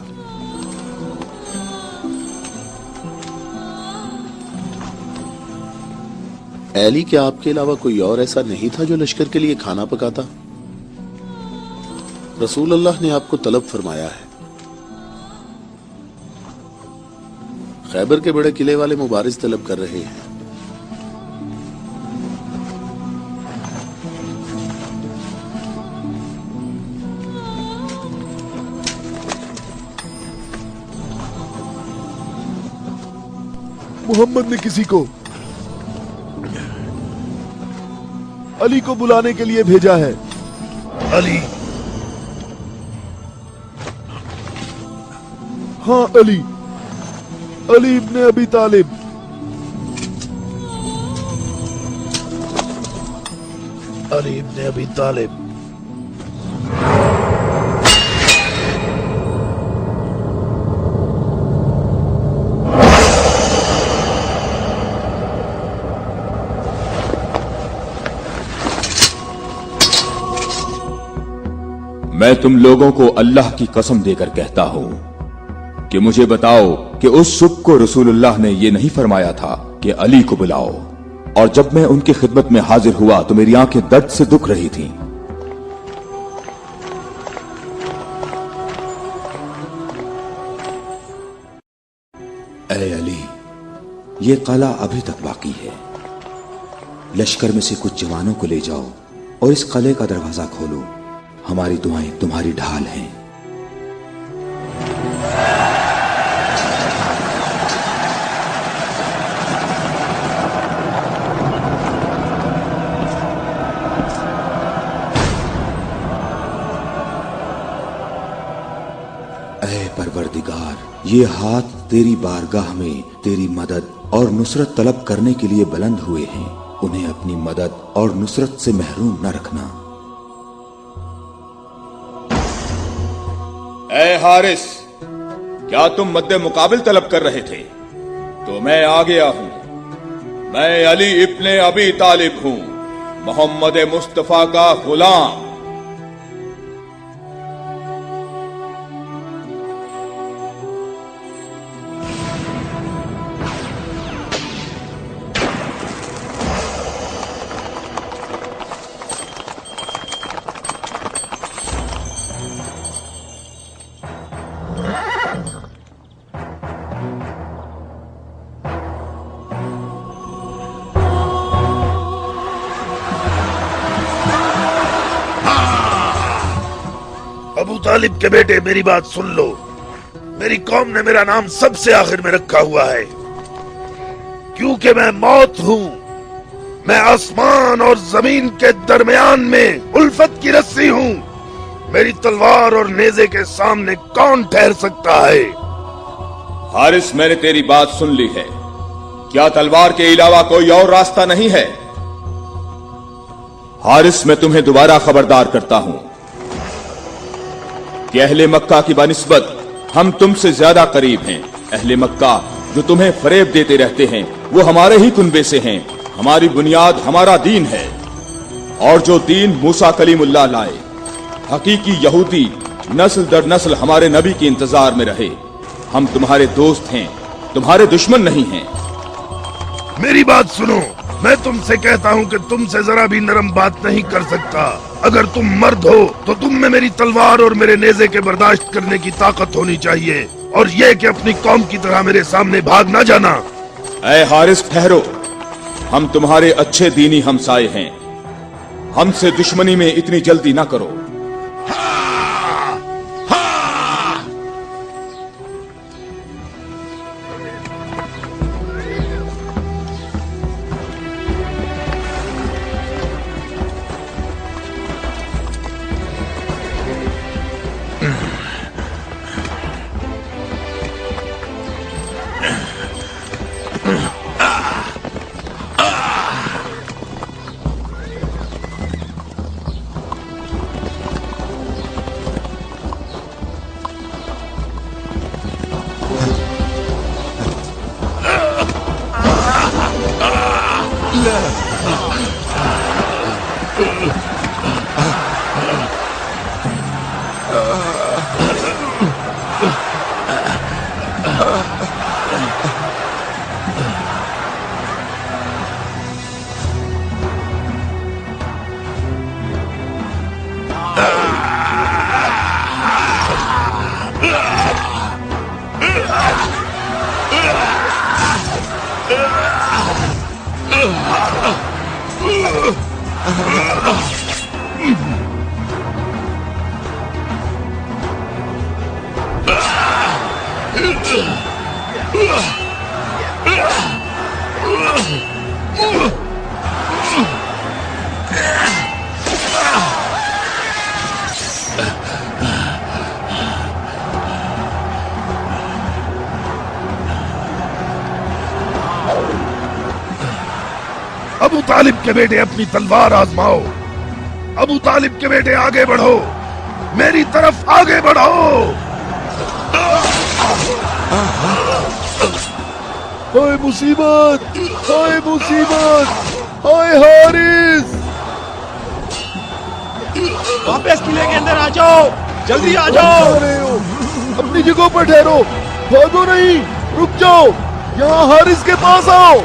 [SPEAKER 1] علی کیا آپ کے علاوہ کوئی اور ایسا نہیں تھا جو لشکر کے لیے کھانا پکاتا؟ رسول اللہ نے آپ کو طلب فرمایا ہے. خیبر کے بڑے قلعے والے مبارز طلب کر رہے ہیں. محمد نے کسی کو علی کو بلانے کے لیے بھیجا ہے. علی؟ ہاں علی ابن ابی طالب. علی ابن ابی طالب.
[SPEAKER 9] میں تم لوگوں کو اللہ کی قسم دے کر کہتا ہوں کہ مجھے بتاؤ کہ اس صبح کو رسول اللہ نے یہ نہیں فرمایا تھا کہ علی کو بلاؤ، اور جب میں ان کی خدمت میں حاضر ہوا تو میری آنکھیں درد سے دکھ رہی تھیں.
[SPEAKER 5] اے علی، یہ قلعہ ابھی تک باقی ہے. لشکر میں سے کچھ جوانوں کو لے جاؤ اور اس قلعے کا دروازہ کھولو. ہماری دعائیں تمہاری ڈھال ہیں. اے پروردگار، یہ ہاتھ تیری بارگاہ میں تیری مدد اور نصرت طلب کرنے کے لیے بلند ہوئے ہیں. انہیں اپنی مدد اور نصرت سے محروم نہ رکھنا.
[SPEAKER 9] اے حارث، کیا تم مد مقابل طلب کر رہے تھے؟ تو میں آ گیا ہوں. میں علی ابن ابی طالب ہوں، محمد مصطفیٰ کا غلام.
[SPEAKER 1] ابو طالب کے بیٹے، میری بات سن لو. میری قوم نے میرا نام سب سے آخر میں رکھا ہوا ہے کیونکہ میں موت ہوں. میں آسمان اور زمین کے درمیان میں الفت کی رسی ہوں. میری تلوار اور نیزے کے سامنے کون ٹھہر سکتا ہے؟
[SPEAKER 9] حارث، میں نے تیری بات سن لی ہے. کیا تلوار کے علاوہ کوئی اور راستہ نہیں ہے؟ حارث، میں تمہیں دوبارہ خبردار کرتا ہوں کہ اہل مکہ کی بنسبت ہم تم سے زیادہ قریب ہیں. اہل مکہ جو تمہیں فریب دیتے رہتے ہیں وہ ہمارے ہی کنبے سے ہیں. ہماری بنیاد ہمارا دین ہے، اور جو دین موسیٰ کلیم اللہ لائے، حقیقی یہودی نسل در نسل ہمارے نبی کے انتظار میں رہے. ہم تمہارے دوست ہیں، تمہارے دشمن نہیں ہیں.
[SPEAKER 1] میری بات سنو، میں تم سے کہتا ہوں کہ تم سے ذرا بھی نرم بات نہیں کر سکتا. اگر تم مرد ہو تو تم میں میری تلوار اور میرے نیزے کے برداشت کرنے کی طاقت ہونی چاہیے، اور یہ کہ اپنی قوم کی طرح میرے سامنے بھاگ نہ جانا.
[SPEAKER 9] اے حارث، ٹھہرو. ہم تمہارے اچھے دینی ہمسائے ہیں. ہم سے دشمنی میں اتنی جلدی نہ کرو.
[SPEAKER 8] अबू तालिब के बेटे अपनी तलवार आजमाओ। अबू तालिब के बेटे आगे बढ़ो, मेरी तरफ आगे बढ़ो।
[SPEAKER 1] हाय मुसीबत, हाय मुसीबत, हाय हारिस।
[SPEAKER 8] वापस किले के अंदर आ जाओ, जल्दी आ जाओ।
[SPEAKER 1] रहे हो, अपनी जगह पर ठहरो, भागो नहीं, रुक जाओ, यहाँ हारिस के पास आओ।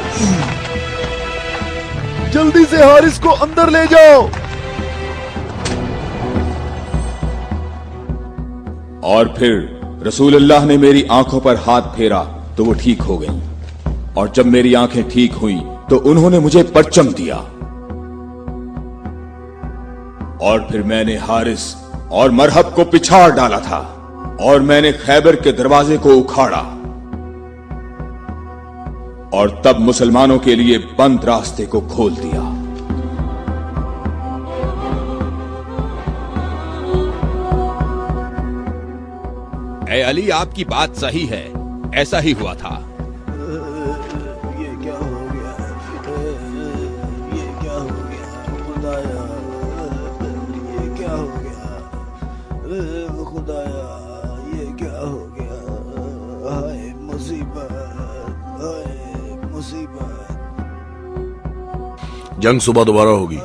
[SPEAKER 1] जल्दी से हारिस को अंदर ले जाओ।
[SPEAKER 9] और फिर रसूलुल्लाह ने मेरी आंखों पर हाथ फेरा तो वो ठीक हो गईं। और जब मेरी आंखें ठीक हुई तो उन्होंने मुझे परचम दिया। और फिर मैंने हारिस और मरहब को पिछाड़ डाला था और मैंने खैबर के दरवाजे को उखाड़ा और तब मुसलमानों के लिए बंद रास्ते को खोल दिया।
[SPEAKER 10] ए अली, आपकी बात सही है, ऐसा ही हुआ था।
[SPEAKER 3] ये क्या हो गया? ये क्या हो गया खुदाया? ये क्या हो गया खुदाया? ये क्या हो गया? हाय मुसीबत, हाय मुसीबत,
[SPEAKER 8] जंग सुबह दोबारा होगी।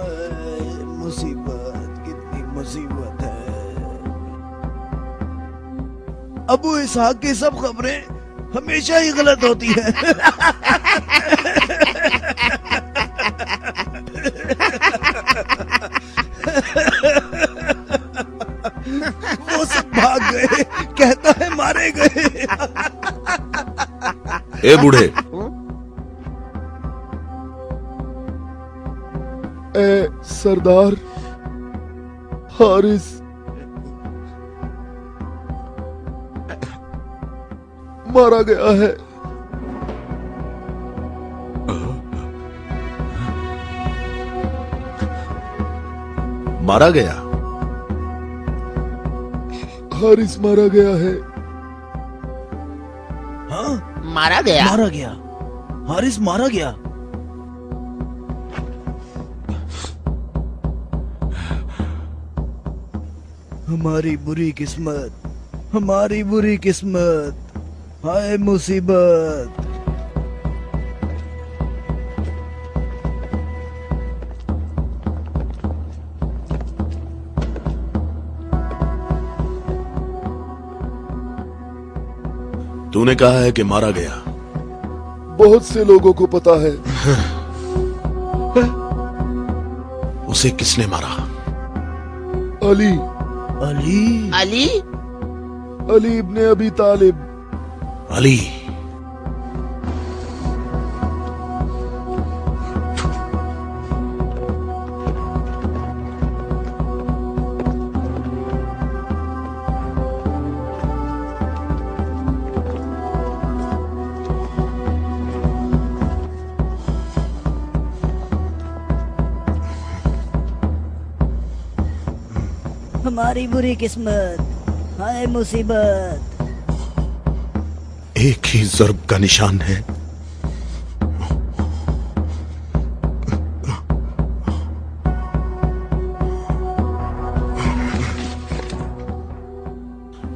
[SPEAKER 3] मुसीबत, कितनी मुसीबत है। अबू इसहाक की सब खबरें हमेशा ही गलत होती है। वो सब भाग गए, कहता है मारे गए।
[SPEAKER 8] ए बूढ़े,
[SPEAKER 1] ए सरदार, हारिस मारा गया है।
[SPEAKER 8] मारा गया?
[SPEAKER 1] हारिस मारा गया है।
[SPEAKER 3] हाँ,
[SPEAKER 6] मारा गया?
[SPEAKER 3] मारा गया, हारिस मारा गया। हमारी बुरी किस्मत, हमारी बुरी किस्मत, हाय मुसीबत।
[SPEAKER 8] तूने कहा है कि मारा गया।
[SPEAKER 1] बहुत से लोगों को पता है।
[SPEAKER 8] उसे किसने मारा?
[SPEAKER 1] अली,
[SPEAKER 3] अली,
[SPEAKER 6] अली?
[SPEAKER 1] अली इब्ने अबी तालिब।
[SPEAKER 8] अली?
[SPEAKER 11] हमारी बुरी किस्मत, हाय मुसीबत।
[SPEAKER 8] एक ही ज़र्ब का निशान है।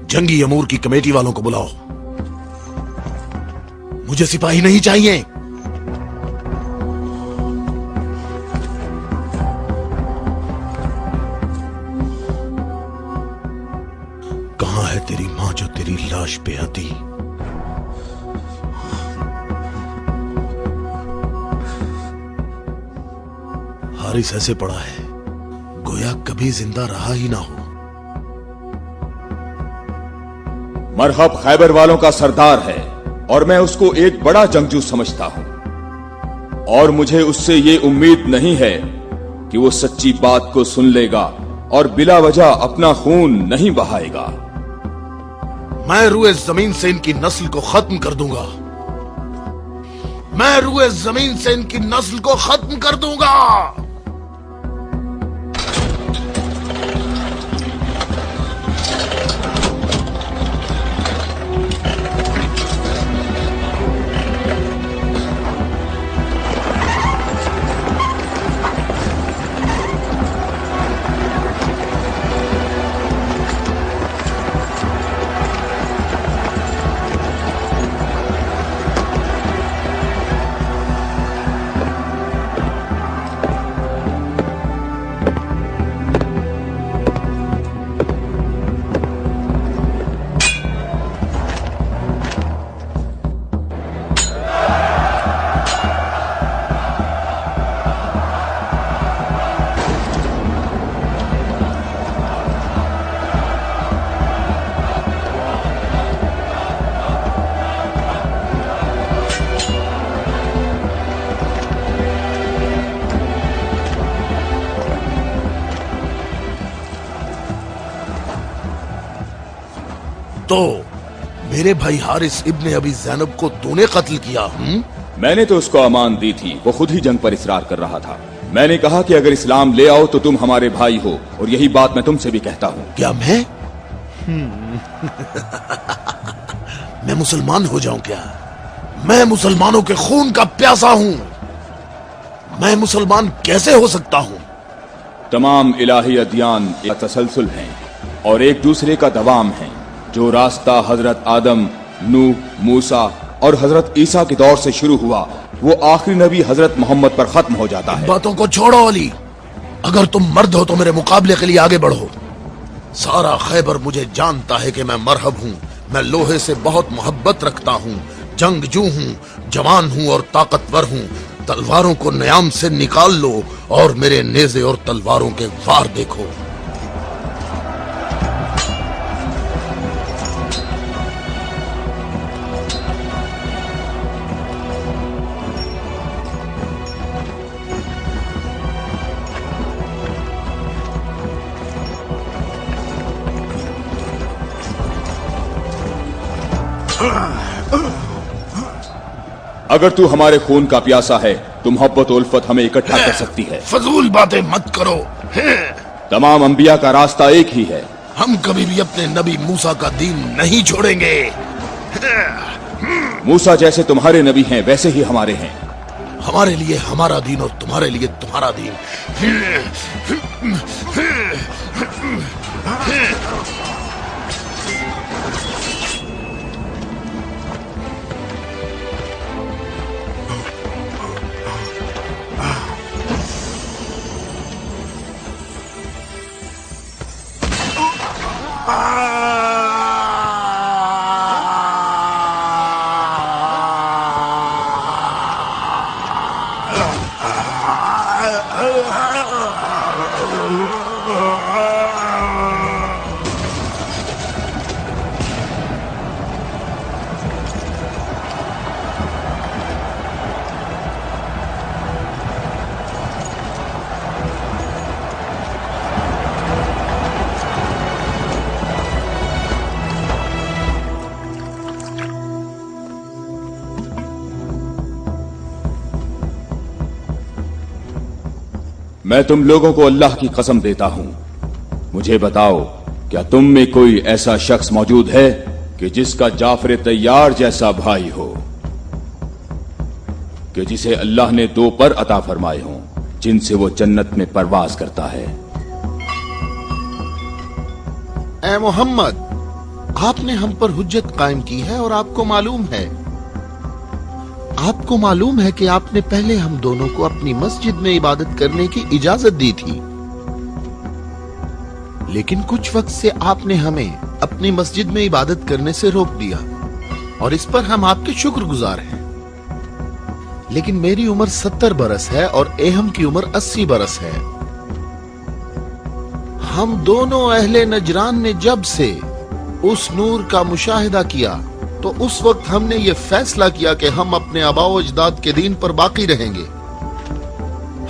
[SPEAKER 8] जंगी अमूर की कमेटी वालों को बुलाओ। मुझे सिपाही नहीं चाहिए। कहां है तेरी मां जो तेरी लाश पे आती? हारिस ऐसे पड़ा है गोया कभी जिंदा रहा ही ना हो।
[SPEAKER 9] मरहब खैबर वालों का सरदार है और मैं उसको एक बड़ा जंगजू समझता हूं, और मुझे उससे ये उम्मीद नहीं है कि वो सच्ची बात को सुन लेगा और बिला वजह अपना खून नहीं बहाएगा।
[SPEAKER 8] मैं रुए जमीन से इनकी नस्ल को खत्म कर दूंगा। मैं रुए जमीन से इनकी नस्ल को खत्म कर दूंगा। तो मेरे भाई हारिस इब्ने अबी ज़ैनब को तूने कत्ल किया?
[SPEAKER 9] मैंने तो उसको अमान दी थी, वो खुद ही जंग पर इसरार कर रहा था। मैंने कहा कि अगर इस्लाम ले आओ तो तुम हमारे भाई हो, और यही बात मैं तुमसे भी कहता हूँ।
[SPEAKER 8] क्या मैं मैं मुसलमान हो जाऊं क्या? मैं मुसलमानों के खून का प्यासा हूं। मैं मुसलमान कैसे हो सकता हूं?
[SPEAKER 9] तमाम इलाही अदियान एक तसलसल हैं और एक दूसरे का दवाम है। जो रास्ता हजरत आदम, नूह, मूसा और हजरत ईसा के दौर से शुरू हुआ, वो आखिरी नबी हजरत मोहम्मद पर खत्म हो जाता है।
[SPEAKER 8] बातों को छोड़ो अली, अगर तुम मर्द हो तो मेरे मुकाबले के लिए आगे बढ़ो। सारा खैबर मुझे जानता है कि मैं मरहब हूँ। मैं लोहे से बहुत मोहब्बत रखता हूँ, जंगजू हूँ, जवान हूँ और ताकतवर हूँ। तलवारों को न्याम से निकाल लो और मेरे नेज़े और तलवारों के वार देखो।
[SPEAKER 9] अगर तू हमारे खून का प्यासा है तो मोहब्बत उल्फत हमें इकट्ठा कर सकती है।
[SPEAKER 8] फजूल बातें मत करो।
[SPEAKER 9] तमाम अंबिया का रास्ता एक ही है।
[SPEAKER 8] हम कभी भी अपने नबी मूसा का दीन नहीं छोड़ेंगे।
[SPEAKER 9] मूसा जैसे तुम्हारे नबी हैं वैसे ही हमारे हैं।
[SPEAKER 8] हमारे लिए हमारा दीन और तुम्हारे लिए तुम्हारा दीन।
[SPEAKER 9] मैं तुम लोगों को अल्लाह की कसम देता हूं, मुझे बताओ क्या तुम में कोई ऐसा शख्स मौजूद है कि जिसका जाफर तैयार जैसा भाई हो, कि जिसे अल्लाह ने 2 पर अता फरमाए हों जिनसे वो जन्नत में परवाज करता है।
[SPEAKER 2] ए मोहम्मद, आपने हम पर हुज्जत कायम की है और आपको मालूम है कि आपने पहले हम दोनों को अपनी मस्जिद में इबादत करने की इजाजत दी थी, लेकिन कुछ वक्त से आपने हमें अपनी मस्जिद में इबादत करने से रोक दिया और इस पर हम आपके शुक्रगुजार हैं। लेकिन मेरी उम्र 70 बरस है और एहम की उम्र 80 बरस है। हम दोनों अहले नजरान ने जब से
[SPEAKER 6] उस नूर का मुशाहिदा किया तो उस वक्त हमने ये फैसला किया कि हम अपने आबाओ अजदाद के दीन पर बाकी रहेंगे।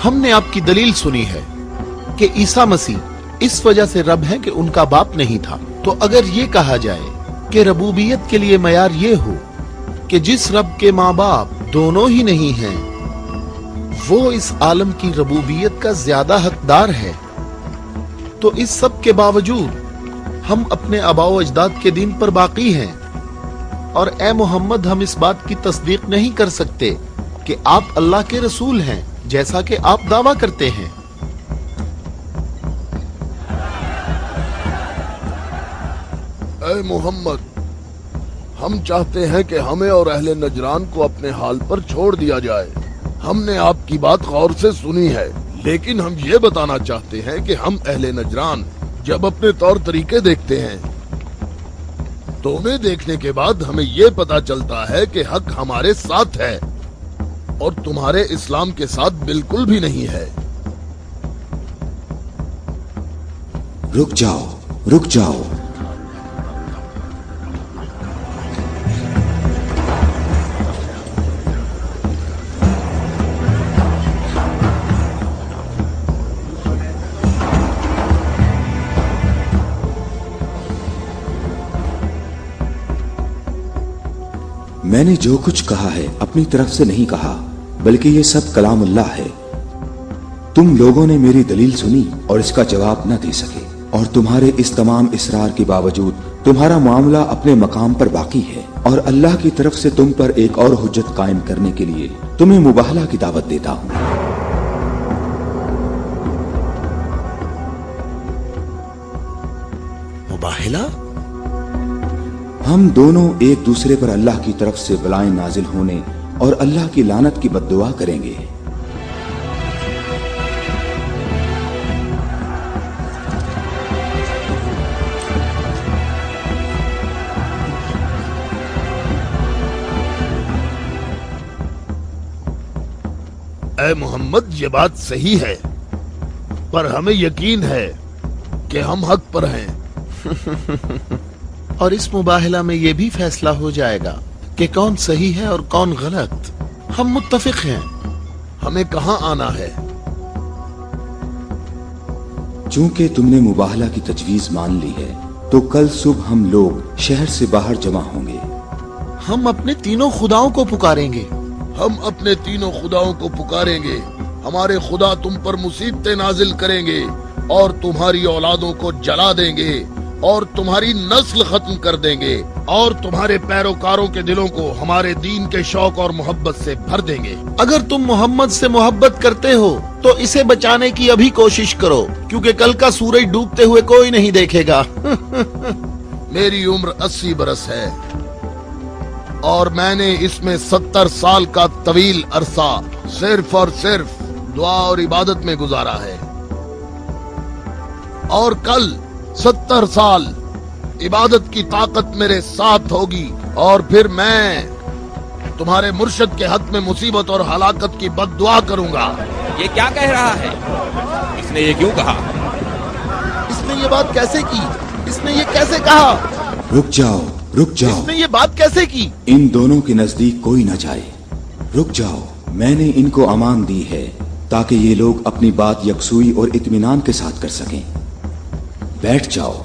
[SPEAKER 6] हमने आपकी दलील सुनी है कि ईसा मसीह इस वजह से रब है कि उनका बाप नहीं था। तो अगर ये कहा जाए कि रबूबियत के लिए मयार ये हो कि जिस रब के माँ बाप दोनों ही नहीं हैं, वो इस आलम की रबूबियत का ज्यादा हकदार है, तो इस सब के बावजूद हम अपने आबाओ अजदाद के दीन पर बाकी हैं। और ए मोहम्मद, हम इस बात की तस्दीक नहीं कर सकते कि आप अल्लाह के रसूल हैं, जैसा कि आप दावा करते हैं।
[SPEAKER 8] ए मोहम्मद, हम चाहते हैं कि हमें और अहले नजरान को अपने हाल पर छोड़ दिया जाए। हमने आपकी बात गौर से सुनी है, लेकिन हम ये बताना चाहते हैं कि हम अहले नजरान जब अपने तौर तरीके देखते हैं तो उन्हें देखने के बाद हमें ये पता चलता है कि हक हमारे साथ है और तुम्हारे इस्लाम के साथ बिल्कुल भी नहीं है।
[SPEAKER 5] रुक जाओ, रुक जाओ। मैंने जो कुछ कहा है अपनी तरफ से नहीं कहा, बल्कि ये सब कलामुल्लाह है। तुम लोगों ने मेरी दलील सुनी और इसका जवाब न दे सके, और तुम्हारे इस तमाम इसरार के बावजूद तुम्हारा मामला अपने मकाम पर बाकी है। और अल्लाह की तरफ से तुम पर एक और हुज्जत कायम करने के लिए तुम्हें मुबाहला की दावत देता हूँ।
[SPEAKER 6] मुबाहला?
[SPEAKER 5] हम दोनों एक दूसरे पर अल्लाह की तरफ से बलाएं नाजिल होने और अल्लाह की लानत की बद्दुआ करेंगे।
[SPEAKER 8] ए मोहम्मद, ये बात सही है, पर हमें यकीन है कि हम हक पर हैं।
[SPEAKER 6] और इस मुबाहला में ये भी फैसला हो जाएगा कि कौन सही है और कौन गलत। हम मुत्तफिक हैं।
[SPEAKER 8] हमें कहाँ आना है?
[SPEAKER 5] चूंकि तुमने मुबाहला की तजवीज मान ली है, तो कल सुबह हम लोग शहर से बाहर जमा होंगे।
[SPEAKER 6] हम अपने तीनों खुदाओं को पुकारेंगे।
[SPEAKER 8] हम अपने तीनों खुदाओं को पुकारेंगे। हमारे खुदा तुम पर मुसीबतें नाजिल करेंगे और तुम्हारी औलादों को जला देंगे और तुम्हारी नस्ल खत्म कर देंगे और तुम्हारे पैरोकारों के दिलों को हमारे दीन के शौक और मोहब्बत से भर देंगे।
[SPEAKER 6] अगर तुम मोहम्मद से मोहब्बत करते हो तो इसे बचाने की अभी कोशिश करो, क्योंकि कल का सूरज डूबते हुए कोई नहीं देखेगा।
[SPEAKER 8] मेरी उम्र 80 बरस है और मैंने इसमें 70 साल का तवील अरसा सिर्फ और सिर्फ दुआ और इबादत में गुजारा है, और कल 70 साल इबादत की ताकत मेरे साथ होगी और फिर मैं तुम्हारे मुर्शद के हक में मुसीबत और हलाकत की बद्दुआ करूंगा।
[SPEAKER 10] ये क्या कह रहा है? इसने ये क्यों कहा?
[SPEAKER 6] इसने ये बात कैसे की? इसने ये कैसे कहा?
[SPEAKER 5] रुक जाओ, रुक जाओ।
[SPEAKER 6] इसने ये बात कैसे की?
[SPEAKER 5] इन दोनों के नजदीक कोई न जाए। रुक जाओ, मैंने इनको अमान दी है ताकि ये लोग अपनी बात यकसुई और इत्मीनान के साथ कर सकें। बैठ जाओ।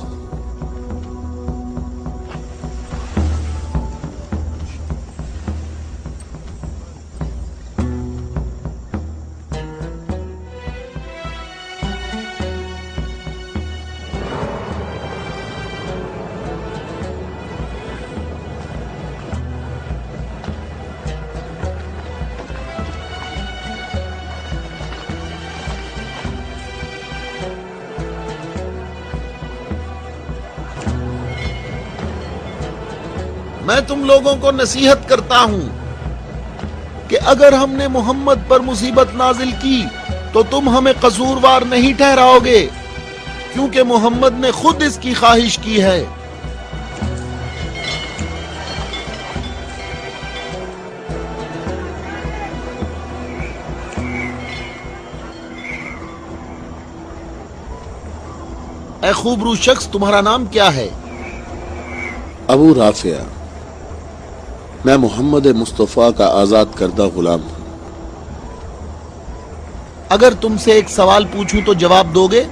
[SPEAKER 6] मैं तुम लोगों को नसीहत करता हूं कि अगर हमने मोहम्मद पर मुसीबत नाजिल की तो तुम हमें कसूरवार नहीं ठहराओगे, क्योंकि मोहम्मद ने खुद इसकी ख्वाहिश की है। ए खूबरू शख्स, तुम्हारा नाम क्या है? ابو رافع، میں محمد مصطفیٰ کا آزاد کردہ غلام ہوں۔
[SPEAKER 8] اگر تم سے ایک سوال پوچھوں تو جواب دو گے؟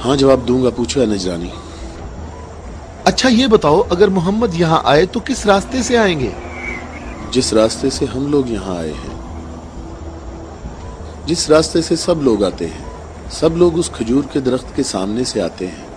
[SPEAKER 6] ہاں جواب دوں گا، پوچھو یا نجرانی۔
[SPEAKER 8] اچھا یہ بتاؤ، اگر محمد یہاں آئے تو کس راستے سے آئیں گے؟
[SPEAKER 6] جس راستے سے ہم لوگ یہاں آئے ہیں، جس راستے سے سب لوگ آتے ہیں، سب لوگ اس کھجور کے درخت کے سامنے سے آتے ہیں۔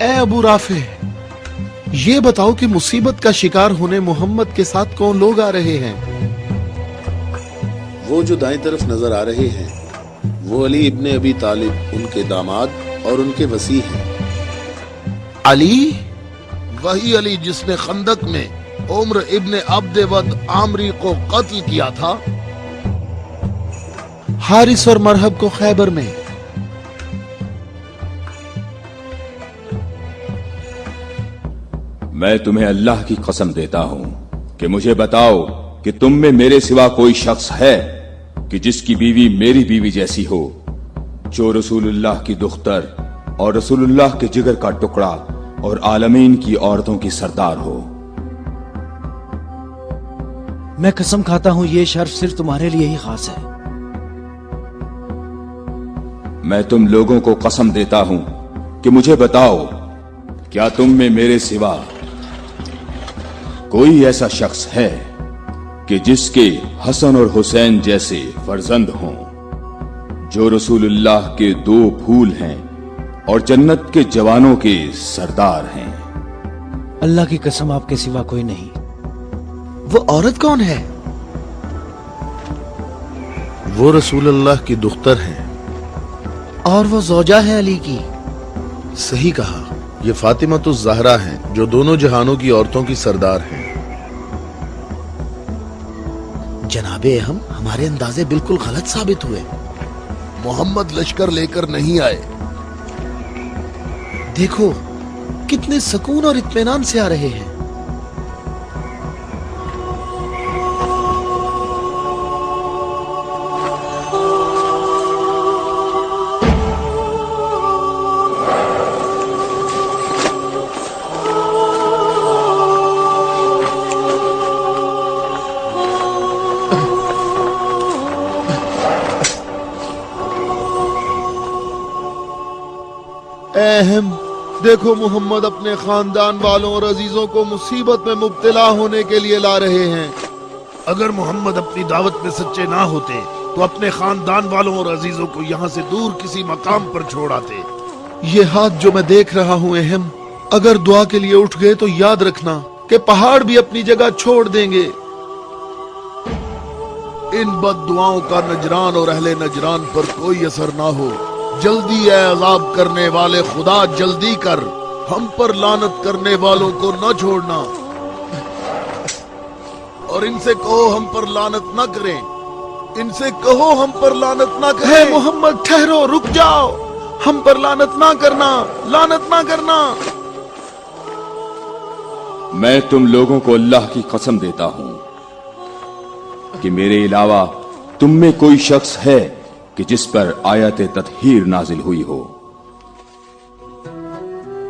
[SPEAKER 8] اے ابو رافع، یہ بتاؤ کہ مصیبت کا شکار ہونے محمد کے ساتھ کون لوگ آ رہے ہیں؟
[SPEAKER 6] وہ جو دائیں طرف نظر آ رہے ہیں وہ علی ابن ابی طالب، ان کے داماد اور ان کے وصی ہیں۔
[SPEAKER 8] علی؟ وہی علی جس نے خندق میں عمر ابن عبد ود عامری کو قتل کیا تھا، حارث اور مرحب کو خیبر میں۔
[SPEAKER 9] میں تمہیں اللہ کی قسم دیتا ہوں کہ مجھے بتاؤ کہ تم میں میرے سوا کوئی شخص ہے کہ جس کی بیوی میری بیوی جیسی ہو، جو رسول اللہ کی دختر اور رسول اللہ کے جگر کا ٹکڑا اور عالمین کی عورتوں کی سردار ہو۔
[SPEAKER 3] میں قسم کھاتا ہوں یہ شرف صرف تمہارے لیے ہی خاص ہے۔
[SPEAKER 9] میں تم لوگوں کو قسم دیتا ہوں کہ مجھے بتاؤ، کیا تم میں میرے سوا کوئی ایسا شخص ہے کہ جس کے حسن اور حسین جیسے فرزند ہوں، جو رسول اللہ کے دو پھول ہیں اور جنت کے جوانوں کے سردار ہیں؟
[SPEAKER 3] اللہ کی قسم آپ کے سوا کوئی نہیں۔
[SPEAKER 8] وہ عورت کون ہے؟ وہ رسول اللہ کی دختر ہیں اور وہ زوجہ ہے علی کی۔
[SPEAKER 6] صحیح کہا، یہ فاطمۃ الزہرا ہیں جو دونوں جہانوں کی عورتوں کی سردار ہیں۔
[SPEAKER 8] جناب اہم، ہمارے اندازے بالکل غلط ثابت ہوئے۔ محمد لشکر لے کر نہیں آئے۔ دیکھو کتنے سکون اور اطمینان سے آ رہے ہیں۔
[SPEAKER 6] اہم دیکھو، محمد اپنے خاندان والوں اور عزیزوں کو مصیبت میں مبتلا ہونے کے لیے لا رہے ہیں۔
[SPEAKER 8] اگر محمد اپنی دعوت میں سچے نہ ہوتے تو اپنے خاندان والوں اور عزیزوں کو یہاں سے دور کسی مقام پر چھوڑ آتے۔
[SPEAKER 6] یہ ہاتھ جو میں دیکھ رہا ہوں اہم، اگر دعا کے لیے اٹھ گئے تو یاد رکھنا کہ پہاڑ بھی اپنی جگہ چھوڑ دیں گے۔
[SPEAKER 8] ان بد دعاؤں کا نجران اور اہل نجران پر کوئی اثر نہ ہو۔ جلدی اے عذاب کرنے والے خدا، جلدی کر، ہم پر لعنت کرنے والوں کو نہ چھوڑنا، اور ان سے کہو ہم پر لعنت نہ کریں، ان سے کہو ہم پر لعنت نہ کریں۔
[SPEAKER 6] اے محمد ٹھہرو، رک جاؤ، ہم پر لعنت نہ کرنا، لعنت نہ کرنا۔
[SPEAKER 9] میں تم لوگوں کو اللہ کی قسم دیتا ہوں کہ میرے علاوہ تم میں کوئی شخص ہے کہ جس پر آیت تطہیر نازل ہوئی ہو،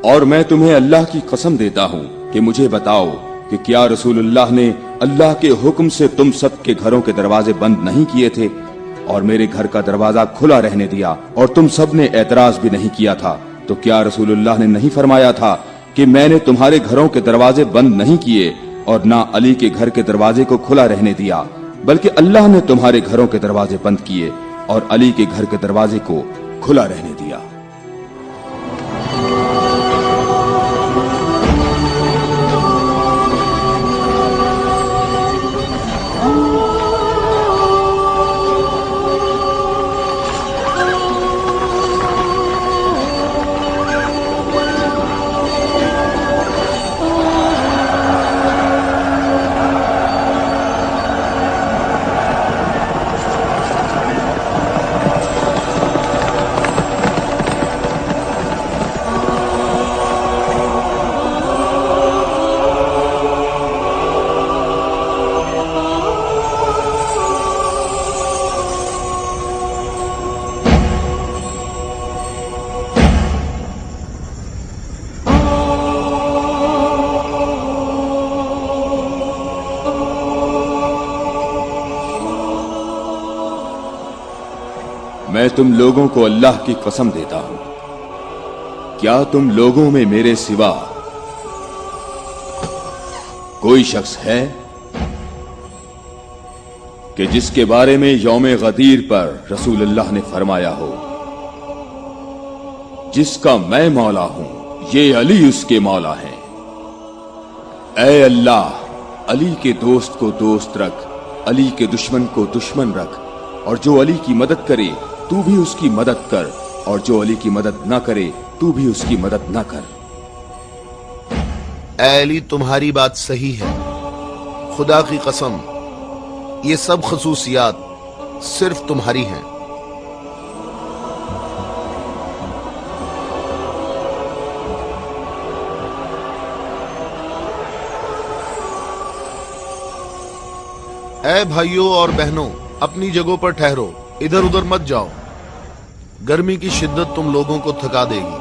[SPEAKER 9] اور میں تمہیں اللہ کی قسم دیتا ہوں کہ مجھے بتاؤ کہ کیا رسول اللہ نے اللہ کے حکم سے تم سب کے گھروں کے دروازے بند نہیں کیے تھے اور میرے گھر کا دروازہ کھلا رہنے دیا، اور تم سب نے اعتراض بھی نہیں کیا تھا؟ تو کیا رسول اللہ نے نہیں فرمایا تھا کہ میں نے تمہارے گھروں کے دروازے بند نہیں کیے اور نہ علی کے گھر کے دروازے کو کھلا رہنے دیا، بلکہ اللہ نے تمہارے گھروں کے دروازے بند کیے اور علی کے گھر کے دروازے کو کھلا رہنے دیا؟ मैं तुम लोगों को अल्लाह की कसम देता हूं, क्या तुम लोगों में मेरे सिवा कोई शख्स है कि जिसके बारे में यौम गदीर पर रसूलुल्लाह ने फरमाया हो, जिसका मैं मौला हूं, ये अली उसके मौला हैं। ऐ अल्लाह, अली के दोस्त को दोस्त रख, अली के दुश्मन को दुश्मन रख, और जो अली की मदद करे तू भी उसकी मदद कर, और जो अली की मदद ना करे तू भी उसकी मदद ना कर।
[SPEAKER 6] ऐ अली, तुम्हारी बात सही है, खुदा की कसम ये सब खसूसियात सिर्फ तुम्हारी हैं। ऐ भाइयों और बहनों, अपनी जगहों पर ठहरो, इधर उधर मत जाओ, गर्मी की शिद्दत तुम लोगों को थका देगी।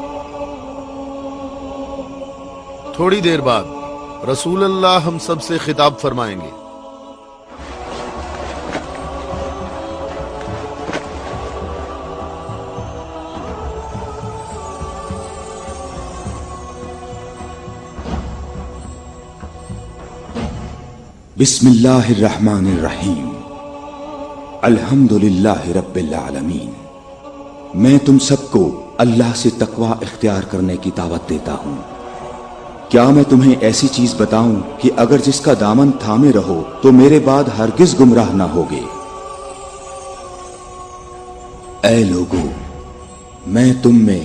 [SPEAKER 6] थोड़ी देर बाद रसूलुल्लाह हम सब से खिताब फरमाएंगे।
[SPEAKER 5] बिस्मिल्लाहिर्रहमानिर्रहीम, अल्हम्दुलिल्लाहि रब्बिल आलमीन। मैं तुम सबको अल्लाह से तकवा इख्तियार करने की दावत देता हूं। क्या मैं तुम्हें ऐसी चीज बताऊं कि अगर जिसका दामन थामे रहो तो मेरे बाद हरगिज गुमराह ना होगे। ऐ लोगों, मैं तुम में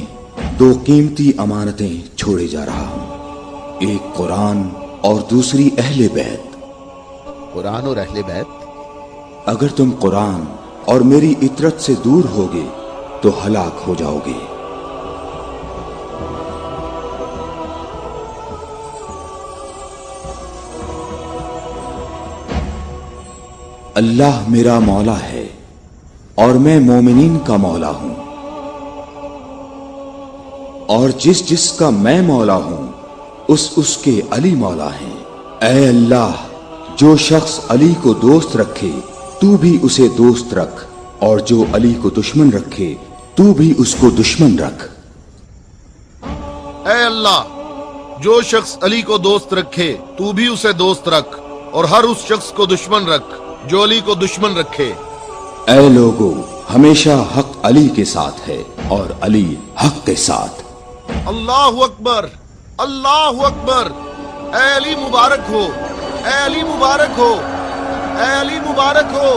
[SPEAKER 5] दो कीमती अमानतें छोड़े जा रहा हूं, एक कुरान और दूसरी अहले बैत।
[SPEAKER 2] कुरान और अहले बैत?
[SPEAKER 5] अगर तुम कुरान और मेरी इतरत से दूर होगे तो हलाक हो जाओगे। अल्लाह मेरा मौला है और मैं मोमिनीन का मौला हूं, और जिसका मैं मौला हूं उसके अली मौला हैं। ऐ अल्लाह, जो शख्स अली को दोस्त रखे तू भी उसे दोस्त रख, और जो अली को दुश्मन रखे तू भी उसको दुश्मन रख।
[SPEAKER 6] ऐ अल्लाह, जो शख्स अली को दोस्त रखे तू भी उसे दोस्त रख, और हर उस शख्स को दुश्मन रख जो अली को दुश्मन रखे।
[SPEAKER 5] ऐ लोगों, हमेशा हक अली के साथ है और अली हक के साथ।
[SPEAKER 6] अल्लाहु अकबर, अल्लाहु अकबर। ऐ अली मुबारक हो, ऐ अली मुबारक हो, ऐ अली मुबारक हो।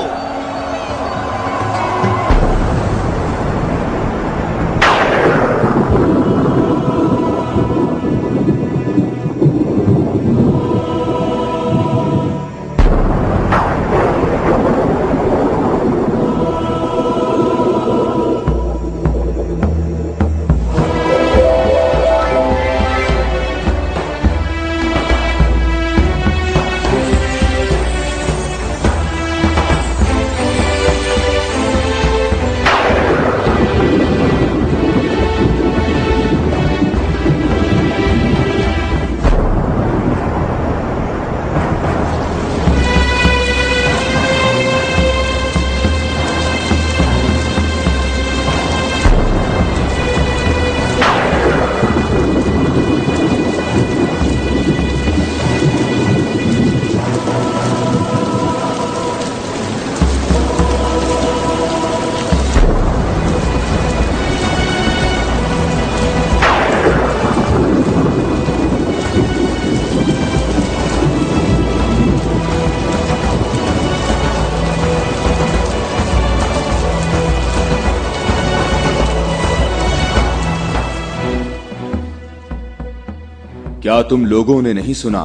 [SPEAKER 9] क्या तुम लोगों ने नहीं सुना,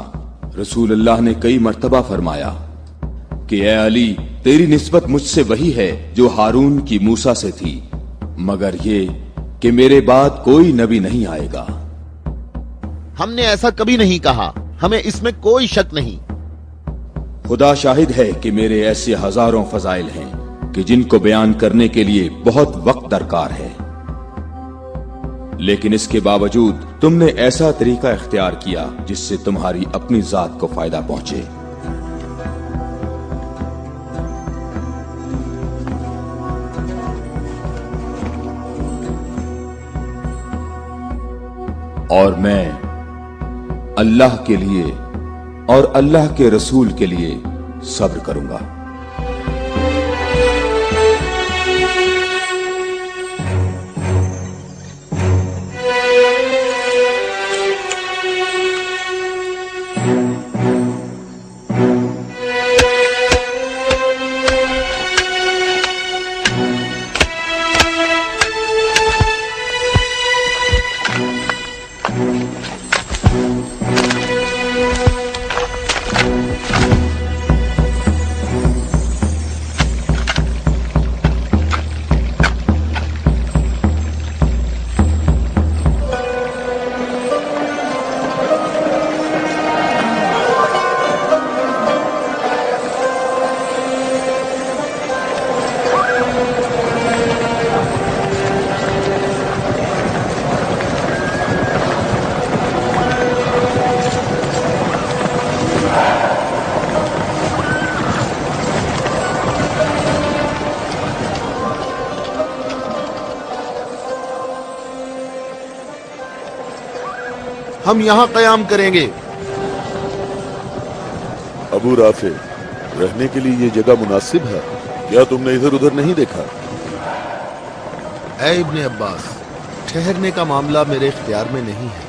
[SPEAKER 9] रसूलुल्लाह ने कई मर्तबा फरमाया कि ऐ अली, तेरी निस्बत मुझसे वही है जो हारून की मूसा से थी, मगर ये कि मेरे बाद कोई नबी नहीं आएगा।
[SPEAKER 2] हमने ऐसा कभी नहीं कहा, हमें इसमें कोई शक नहीं।
[SPEAKER 9] खुदा शाहिद है कि मेरे ऐसे हजारों फजाइल हैं कि जिनको बयान करने के लिए बहुत वक्त दरकार है, लेकिन इसके बावजूद तुमने ऐसा तरीका इख्तियार किया जिससे तुम्हारी अपनी जात को फायदा पहुंचे। और मैं अल्लाह के लिए और अल्लाह के रसूल के लिए सब्र करूंगा।
[SPEAKER 6] हम यहाँ कयाम करेंगे।
[SPEAKER 1] अबू राफे, रहने के लिए ये जगह मुनासिब है? क्या तुमने इधर उधर नहीं देखा?
[SPEAKER 6] ऐ इब्ने अब्बास, ठहरने का मामला मेरे इख्तियार में नहीं है।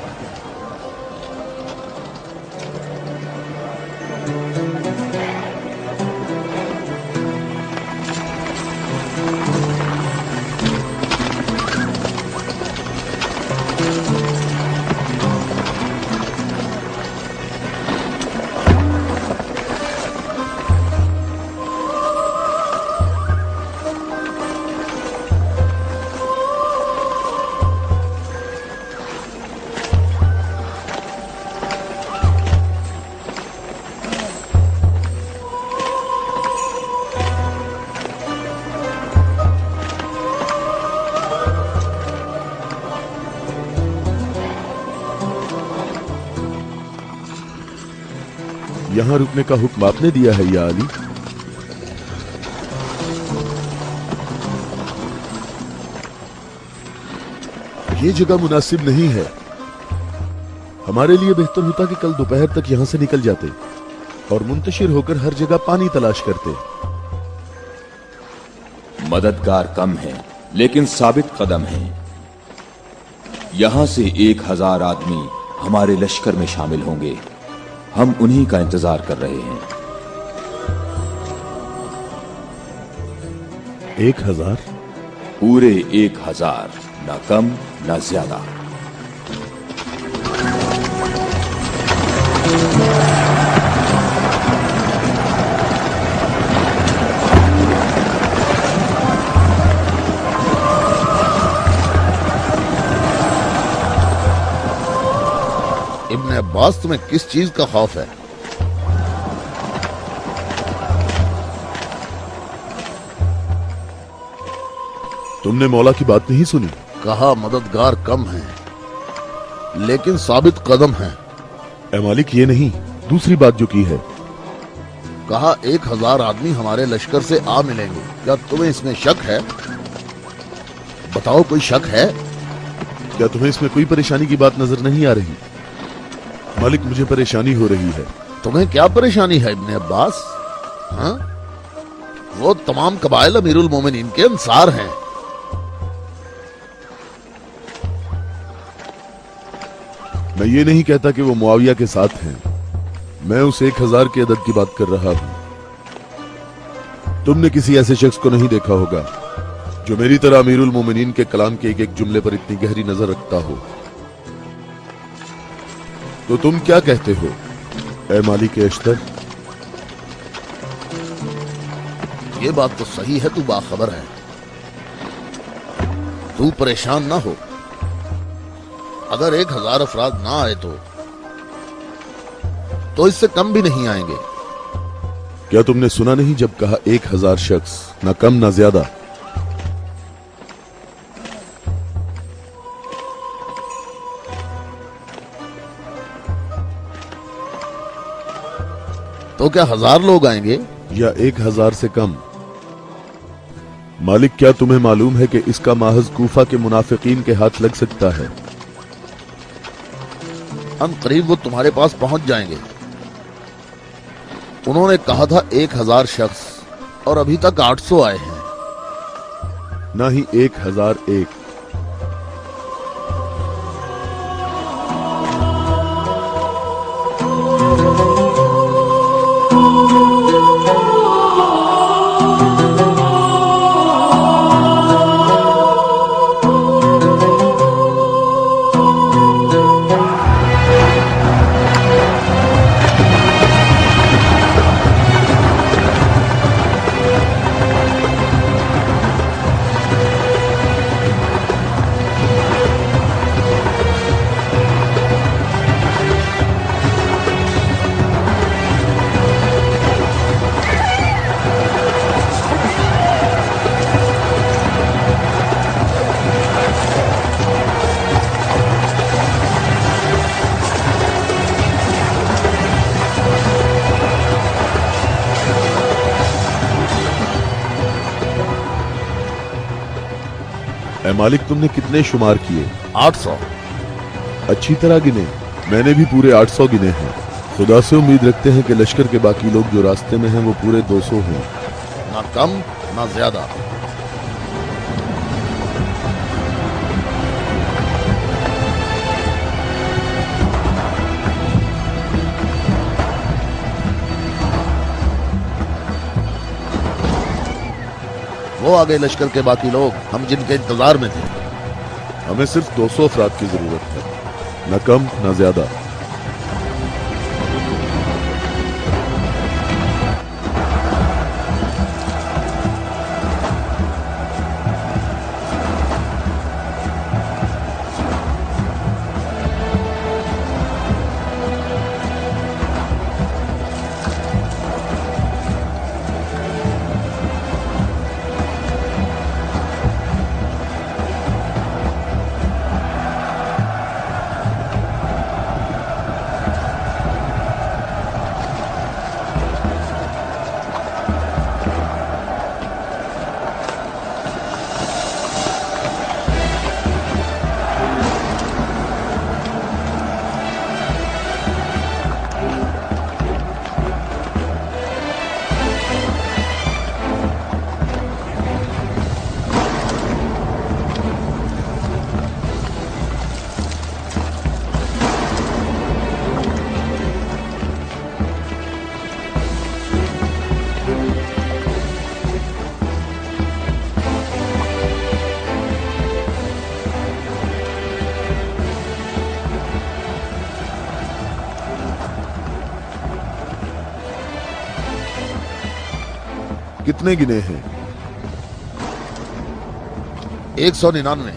[SPEAKER 1] यहाँ रुकने का हुक्म आपने दिया है या अली? ये जगह मुनासिब नहीं है। हमारे लिए बेहतर होता कि कल दोपहर तक यहां से निकल जाते और मुंतशिर होकर हर जगह पानी तलाश करते।
[SPEAKER 9] मददगार कम है लेकिन साबित कदम है। यहां से 1000 आदमी हमारे लश्कर में शामिल होंगे। हम उन्हीं का इंतजार कर रहे हैं।
[SPEAKER 1] 1000?
[SPEAKER 9] पूरे 1000, ना कम ना ज्यादा।
[SPEAKER 6] इब्ने अब्बास, तुम्हें किस चीज का खौफ है?
[SPEAKER 1] तुमने मौला की बात नहीं सुनी?
[SPEAKER 6] कहा मददगार कम है लेकिन साबित कदम है।
[SPEAKER 1] ए मालिक, ये नहीं, दूसरी बात जो की है।
[SPEAKER 6] कहा 1000 आदमी हमारे लश्कर से आ मिलेंगे। क्या तुम्हें इसमें शक है? बताओ, कोई शक है?
[SPEAKER 1] क्या तुम्हें इसमें कोई परेशानी की बात नजर नहीं आ रही? मालिक, मुझे परेशानी हो रही है।
[SPEAKER 6] तुम्हें क्या परेशानी है इब्ने अब्बास? हाँ? वो तमाम कबाइल अमीरुल मोमिनीन के अंसार हैं।
[SPEAKER 1] मैं ये नहीं कहता कि वो मुआविया के साथ हैं। मैं उस 1000 की अदद की बात कर रहा हूं। तुमने किसी ऐसे शख्स को नहीं देखा होगा जो मेरी तरह अमीरुल मोमिनीन के कलाम के एक एक जुमले पर इतनी गहरी नजर रखता हो। तो तुम क्या कहते हो ए मालिक अश्तर?
[SPEAKER 6] ये बात तो सही है, तू बाखबर है। तू परेशान ना हो। अगर 1000 अफराद ना आए तो इससे कम भी नहीं आएंगे।
[SPEAKER 1] क्या तुमने सुना नहीं जब कहा 1000 शख्स, ना कम ना ज्यादा?
[SPEAKER 6] तो क्या 1000 लोग आएंगे
[SPEAKER 1] या 1000 से कम? मालिक, क्या तुम्हें मालूम है कि इसका माहज कूफा के मुनाफिकीन के हाथ लग सकता है?
[SPEAKER 6] अन करीब वो तुम्हारे पास पहुंच जाएंगे। उन्होंने कहा था 1000 शख्स और अभी तक 800 आए हैं।
[SPEAKER 1] ना ही 1001। ऐ मालिक, तुमने कितने शुमार किए?
[SPEAKER 6] 800।
[SPEAKER 1] अच्छी तरह गिने। मैंने भी पूरे 800 गिने हैं। खुदा से उम्मीद रखते हैं कि लश्कर के बाकी लोग जो रास्ते में हैं वो पूरे 200 हों।
[SPEAKER 6] ना कम ना ज्यादा। वो आ गए लश्कर के बाकी लोग, हम जिनके इंतजार में थे।
[SPEAKER 1] हमें सिर्फ 200 अफराद की जरूरत है, न कम न ज्यादा। कितने गिने हैं?
[SPEAKER 6] 199।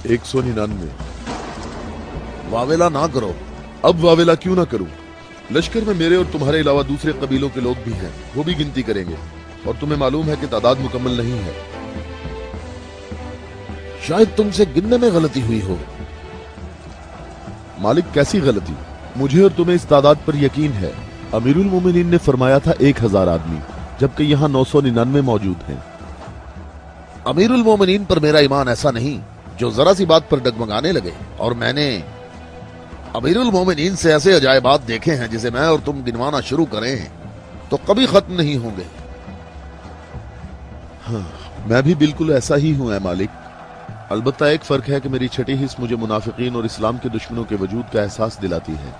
[SPEAKER 1] 199।
[SPEAKER 6] वावेला ना करो।
[SPEAKER 1] अब वावेला क्यों ना करूं? लश्कर में मेरे और तुम्हारे अलावा दूसरे कबीलों के लोग भी हैं, वो भी गिनती करेंगे। और तुम्हें मालूम है कि तादाद मुकम्मल नहीं है।
[SPEAKER 6] शायद तुमसे गिनने में गलती हुई हो।
[SPEAKER 1] मालिक, कैसी गलती? मुझे और तुम्हें इस तादाद पर यकीन है। अमीरुल मोमिनीन ने फरमाया था 1000 आदमी, जबकि यहाँ 999 मौजूद हैं।
[SPEAKER 6] अमीरुल मोमिनीन पर मेरा ईमान ऐसा नहीं जो जरा सी बात पर डगमगाने लगे। और मैंने अमीरुल मोमिनीन से ऐसे अजायबात देखे हैं जिसे मैं और तुम गिनवाना शुरू करें तो कभी खत्म नहीं होंगे।
[SPEAKER 1] हाँ, मैं भी बिल्कुल ऐसा ही हूं ऐ मालिक। अलबत्ता एक फर्क है कि मेरी छठी हिस्स मुझे मुनाफिकीन और इस्लाम के दुश्मनों के वजूद का एहसास दिलाती है।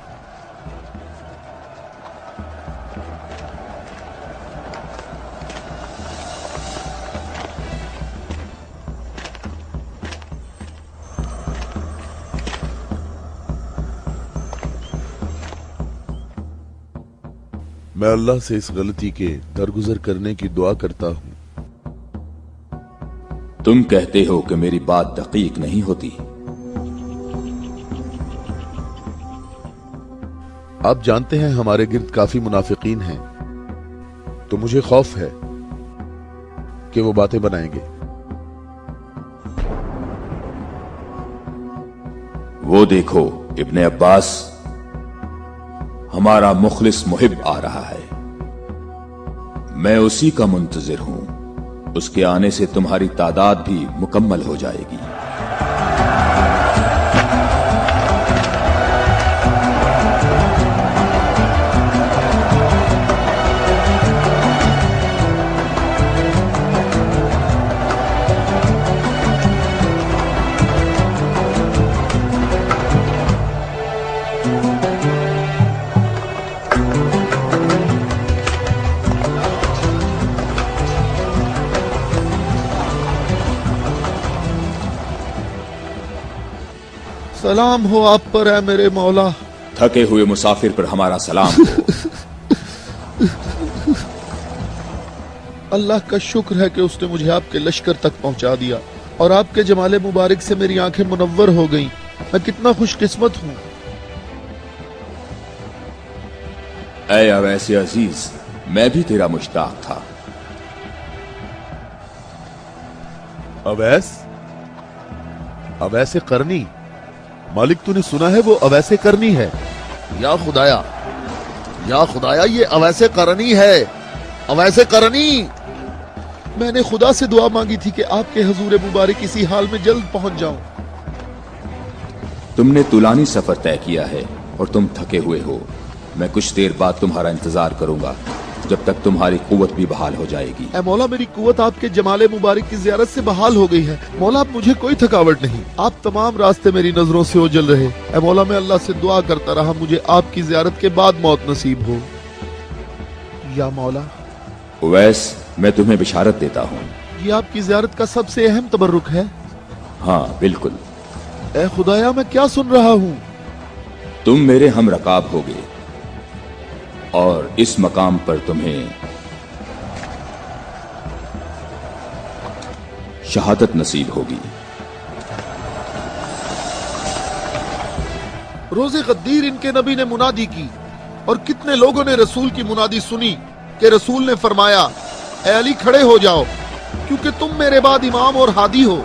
[SPEAKER 1] मैं अल्लाह से इस गलती के दरगुजर करने की दुआ करता हूं।
[SPEAKER 9] तुम कहते हो कि मेरी बात दकीक नहीं होती।
[SPEAKER 1] आप जानते हैं हमारे गिर्द काफी मुनाफिकीन हैं, तो मुझे खौफ है कि वो बातें बनाएंगे।
[SPEAKER 9] वो देखो, इब्ने अब्बास, हमारा मुखलिस मुहिब आ रहा है। मैं उसी का मुंतजिर हूं। उसके आने से तुम्हारी तादाद भी मुकम्मल हो जाएगी।
[SPEAKER 6] सलाम हो आप पर है मेरे मौला।
[SPEAKER 9] थके हुए मुसाफिर पर हमारा सलाम हो।
[SPEAKER 6] अल्लाह का शुक्र है कि उसने मुझे आपके लश्कर तक पहुंचा दिया और आपके जमाले मुबारक से मेरी आंखें मुनव्वर हो गईं। मैं कितना खुशकिस्मत हूं।
[SPEAKER 9] ऐ अवैसे अजीज, मैं भी तेरा मुश्ताक था।
[SPEAKER 1] अवैस? अवैसे करनी? मालिक तूने सुना है वो अवैसे करनी है?
[SPEAKER 6] या खुदाया ये अवैसे करनी है, अवैसे करनी। मैंने खुदा से दुआ मांगी थी कि आपके हजूर मुबारक इसी हाल में जल्द पहुंच जाऊं।
[SPEAKER 9] तुमने तुलानी सफर तय किया है और तुम थके हुए हो। मैं कुछ देर बाद तुम्हारा इंतजार करूंगा जब तक तुम्हारी कुव्वत भी बहाल हो जाएगी।
[SPEAKER 6] ऐ मौला, मेरी कुव्वत आपके जमाले मुबारक की ज़ियारत से बहाल हो गई है। मौला, अब मुझे कोई थकावट नहीं। आप तमाम रास्ते मेरी नजरों से ओझल रहे। ऐ मौला, मैं अल्लाह से दुआ करता रहा मुझे आपकी ज़ियारत के बाद मौत नसीब हो। या मौला,
[SPEAKER 9] उवैस, मैं तुम्हें बिशारत देता हूँ।
[SPEAKER 6] ये आपकी ज़ियारत का सबसे अहम तबर्रुक है।
[SPEAKER 9] हाँ बिल्कुल।
[SPEAKER 6] ऐ खुदाया, मैं क्या सुन रहा हूँ?
[SPEAKER 9] तुम मेरे हम रकाब होगे और इस मकाम पर तुम्हें शहादत नसीब होगी।
[SPEAKER 6] रोज़े गद्दीर इनके नबी ने मुनादी की और कितने लोगों ने रसूल की मुनादी सुनी कि रसूल ने फरमाया, ऐ अली खड़े हो जाओ क्योंकि तुम मेरे बाद इमाम और हादी हो।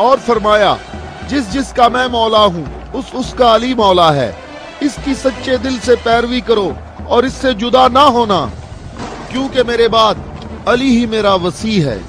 [SPEAKER 6] और फरमाया, जिसका मैं मौला हूँ उसका अली मौला है। इसकी सच्चे दिल से पैरवी करो और इससे जुदा ना होना, क्योंकि मेरे बाद अली ही मेरा वसी है।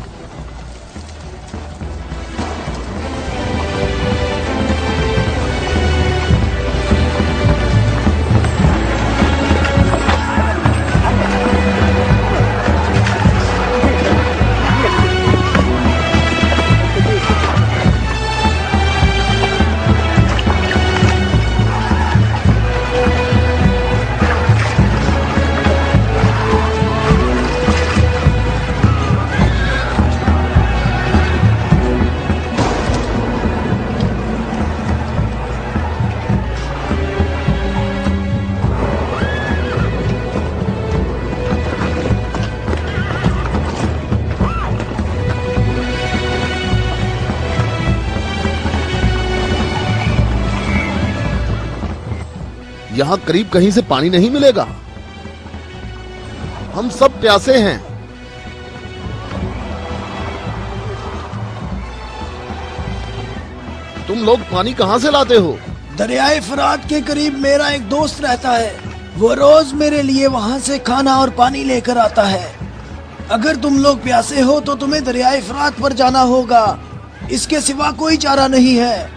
[SPEAKER 6] यहां करीब कहीं से पानी नहीं मिलेगा। हम सब प्यासे हैं। तुम लोग पानी कहां से लाते हो?
[SPEAKER 3] दरियाए फरात के करीब मेरा एक दोस्त रहता है। वो रोज मेरे लिए वहाँ से खाना और पानी लेकर आता है। अगर तुम लोग प्यासे हो तो तुम्हें दरियाए फरात पर जाना होगा। इसके सिवा कोई चारा नहीं है।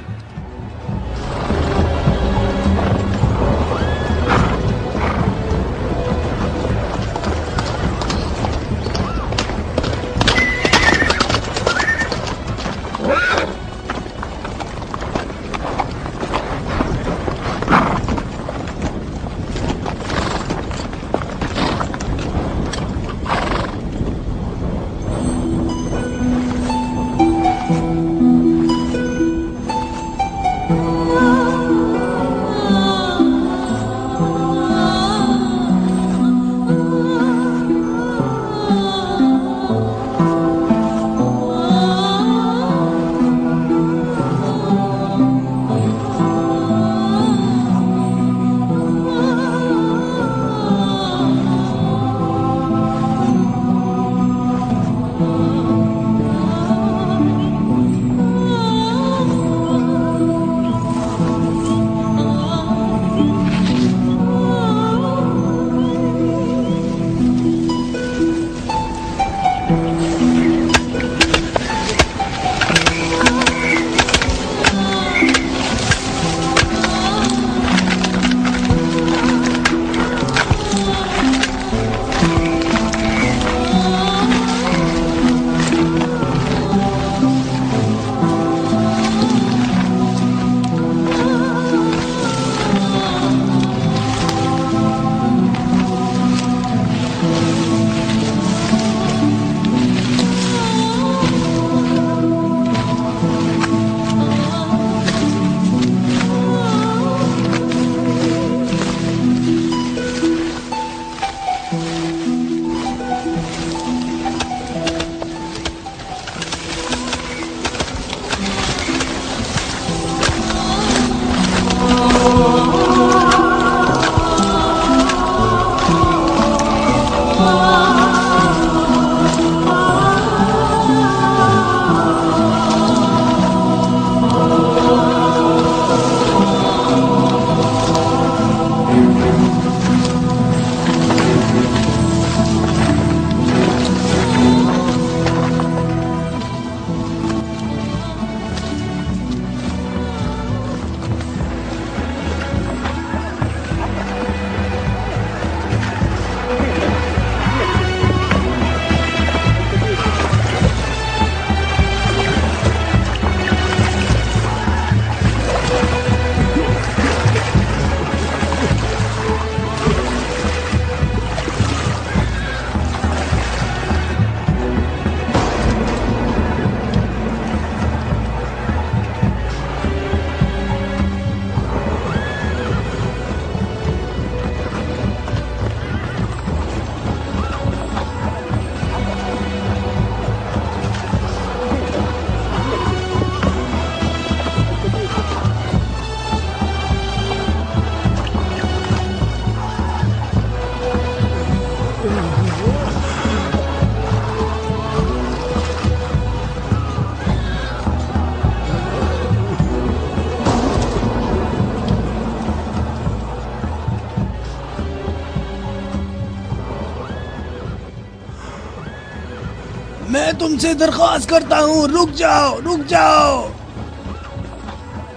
[SPEAKER 3] मैं तुमसे दरख्वास्त करता हूँ, रुक जाओ, रुक जाओ,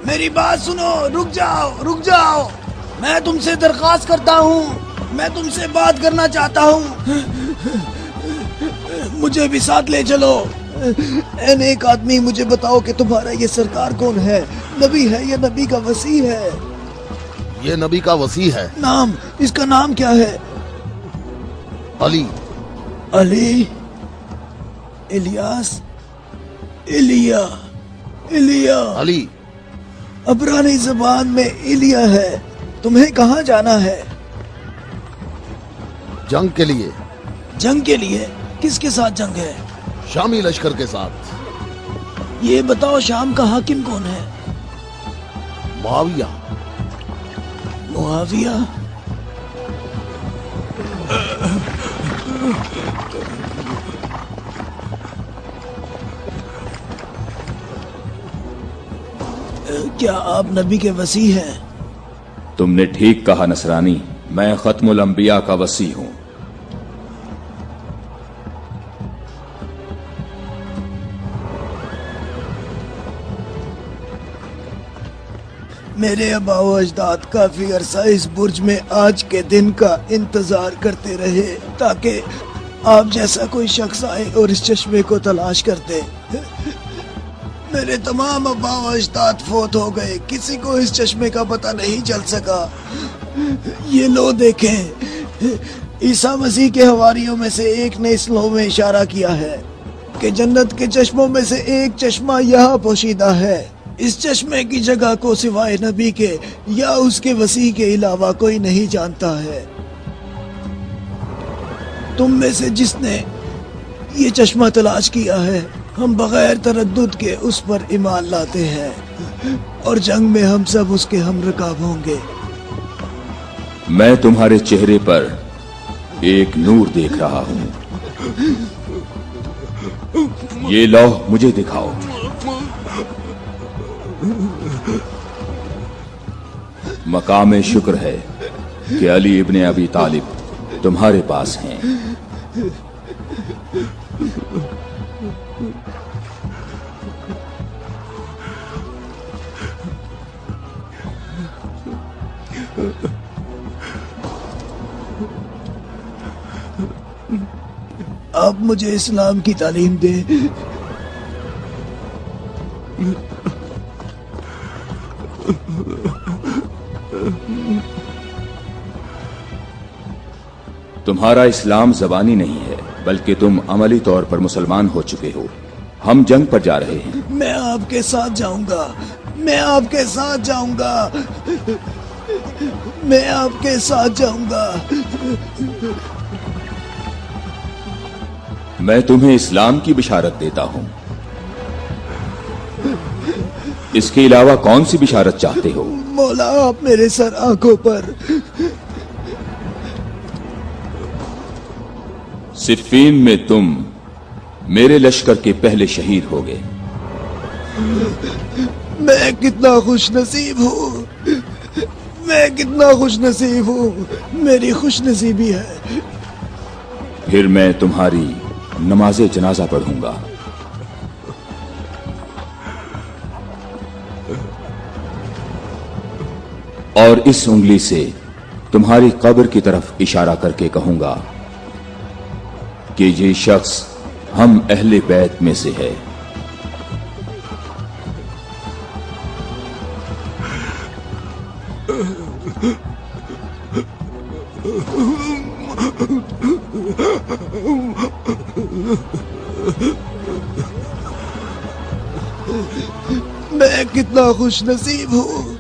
[SPEAKER 3] मेरी बात सुनो, रुक जाओ, रुक जाओ। मैं तुमसे दरख्वास्त करता हूँ, मैं तुमसे बात करना चाहता हूँ, मुझे भी साथ ले चलो। ए नेक आदमी, मुझे बताओ कि तुम्हारा ये सरकार कौन है? नबी है या नबी का वसी है?
[SPEAKER 6] ये नबी का वसी है।
[SPEAKER 3] नाम, इसका नाम क्या है?
[SPEAKER 6] अली।
[SPEAKER 3] अली, इलियास, इलिया, इलिया।
[SPEAKER 6] अली।
[SPEAKER 3] अबरानी ज़बान में इलिया है। तुम्हें कहाँ जाना है?
[SPEAKER 6] जंग के लिए।
[SPEAKER 3] जंग के लिए? किसके साथ जंग है?
[SPEAKER 6] शामी लश्कर के साथ।
[SPEAKER 3] ये बताओ, शाम का हाकिम कौन है?
[SPEAKER 6] मुआविया।
[SPEAKER 3] मुआविया? क्या आप नबी के वसी हैं?
[SPEAKER 9] तुमने ठीक कहा नसरानी, मैं खत्मुल अंबिया का वसी हूं।
[SPEAKER 3] मेरे अबाओ अजदाद काफी अरसा इस बुर्ज में आज के दिन का इंतजार करते रहे ताकि आप जैसा कोई शख्स आए और इस चश्मे को तलाश कर दे। मेरे तमाम अबाओ अजदाद फोत हो गए, किसी को इस चश्मे का पता नहीं चल सका। ये लो देखें, ईसा मसीह के हवारियों में से एक ने इस लो में इशारा किया है कि जन्नत के चश्मों में से एक चश्मा यहाँ पोशीदा है। इस चश्मे की जगह को सिवाय नबी के या उसके वसी के अलावा कोई नहीं जानता है। तुम में से जिसने ये चश्मा तलाश किया है, हम बगैर तरद्दुद के उस पर ईमान लाते हैं और जंग में हम सब उसके हमरकाब होंगे।
[SPEAKER 9] मैं तुम्हारे चेहरे पर एक नूर देख रहा हूं। ये लौह मुझे दिखाओ। मकाम शुक्र है कि अली इब्ने अबी तालिब तुम्हारे पास हैं।
[SPEAKER 3] आप मुझे इस्लाम की तालीम दें।
[SPEAKER 9] तुम्हारा इस्लाम ज़बानी नहीं है, बल्कि तुम अमली तौर पर मुसलमान हो चुके हो। हम जंग पर जा रहे हैं।
[SPEAKER 3] मैं आपके साथ जाऊंगा, मैं आपके साथ जाऊंगा, मैं आपके साथ जाऊंगा।
[SPEAKER 9] मैं तुम्हें इस्लाम की बिशारत देता हूं। इसके अलावा कौन सी बिशारत चाहते हो?
[SPEAKER 3] मौला, आप मेरे सर आंखों पर
[SPEAKER 9] सिफ़ीन में तुम मेरे लश्कर के पहले शहीद हो गए।
[SPEAKER 3] मैं कितना खुश नसीब हूँ, मैं कितना खुश नसीब हूँ, मेरी खुश नसीबी है।
[SPEAKER 9] फिर मैं तुम्हारी नमाज़े जनाजा पढ़ूंगा। और इस उंगली से तुम्हारी कब्र की तरफ इशारा करके कहूंगा कि ये शख्स हम अहले बैत में से है।
[SPEAKER 3] मैं कितना खुश नसीब हूँ,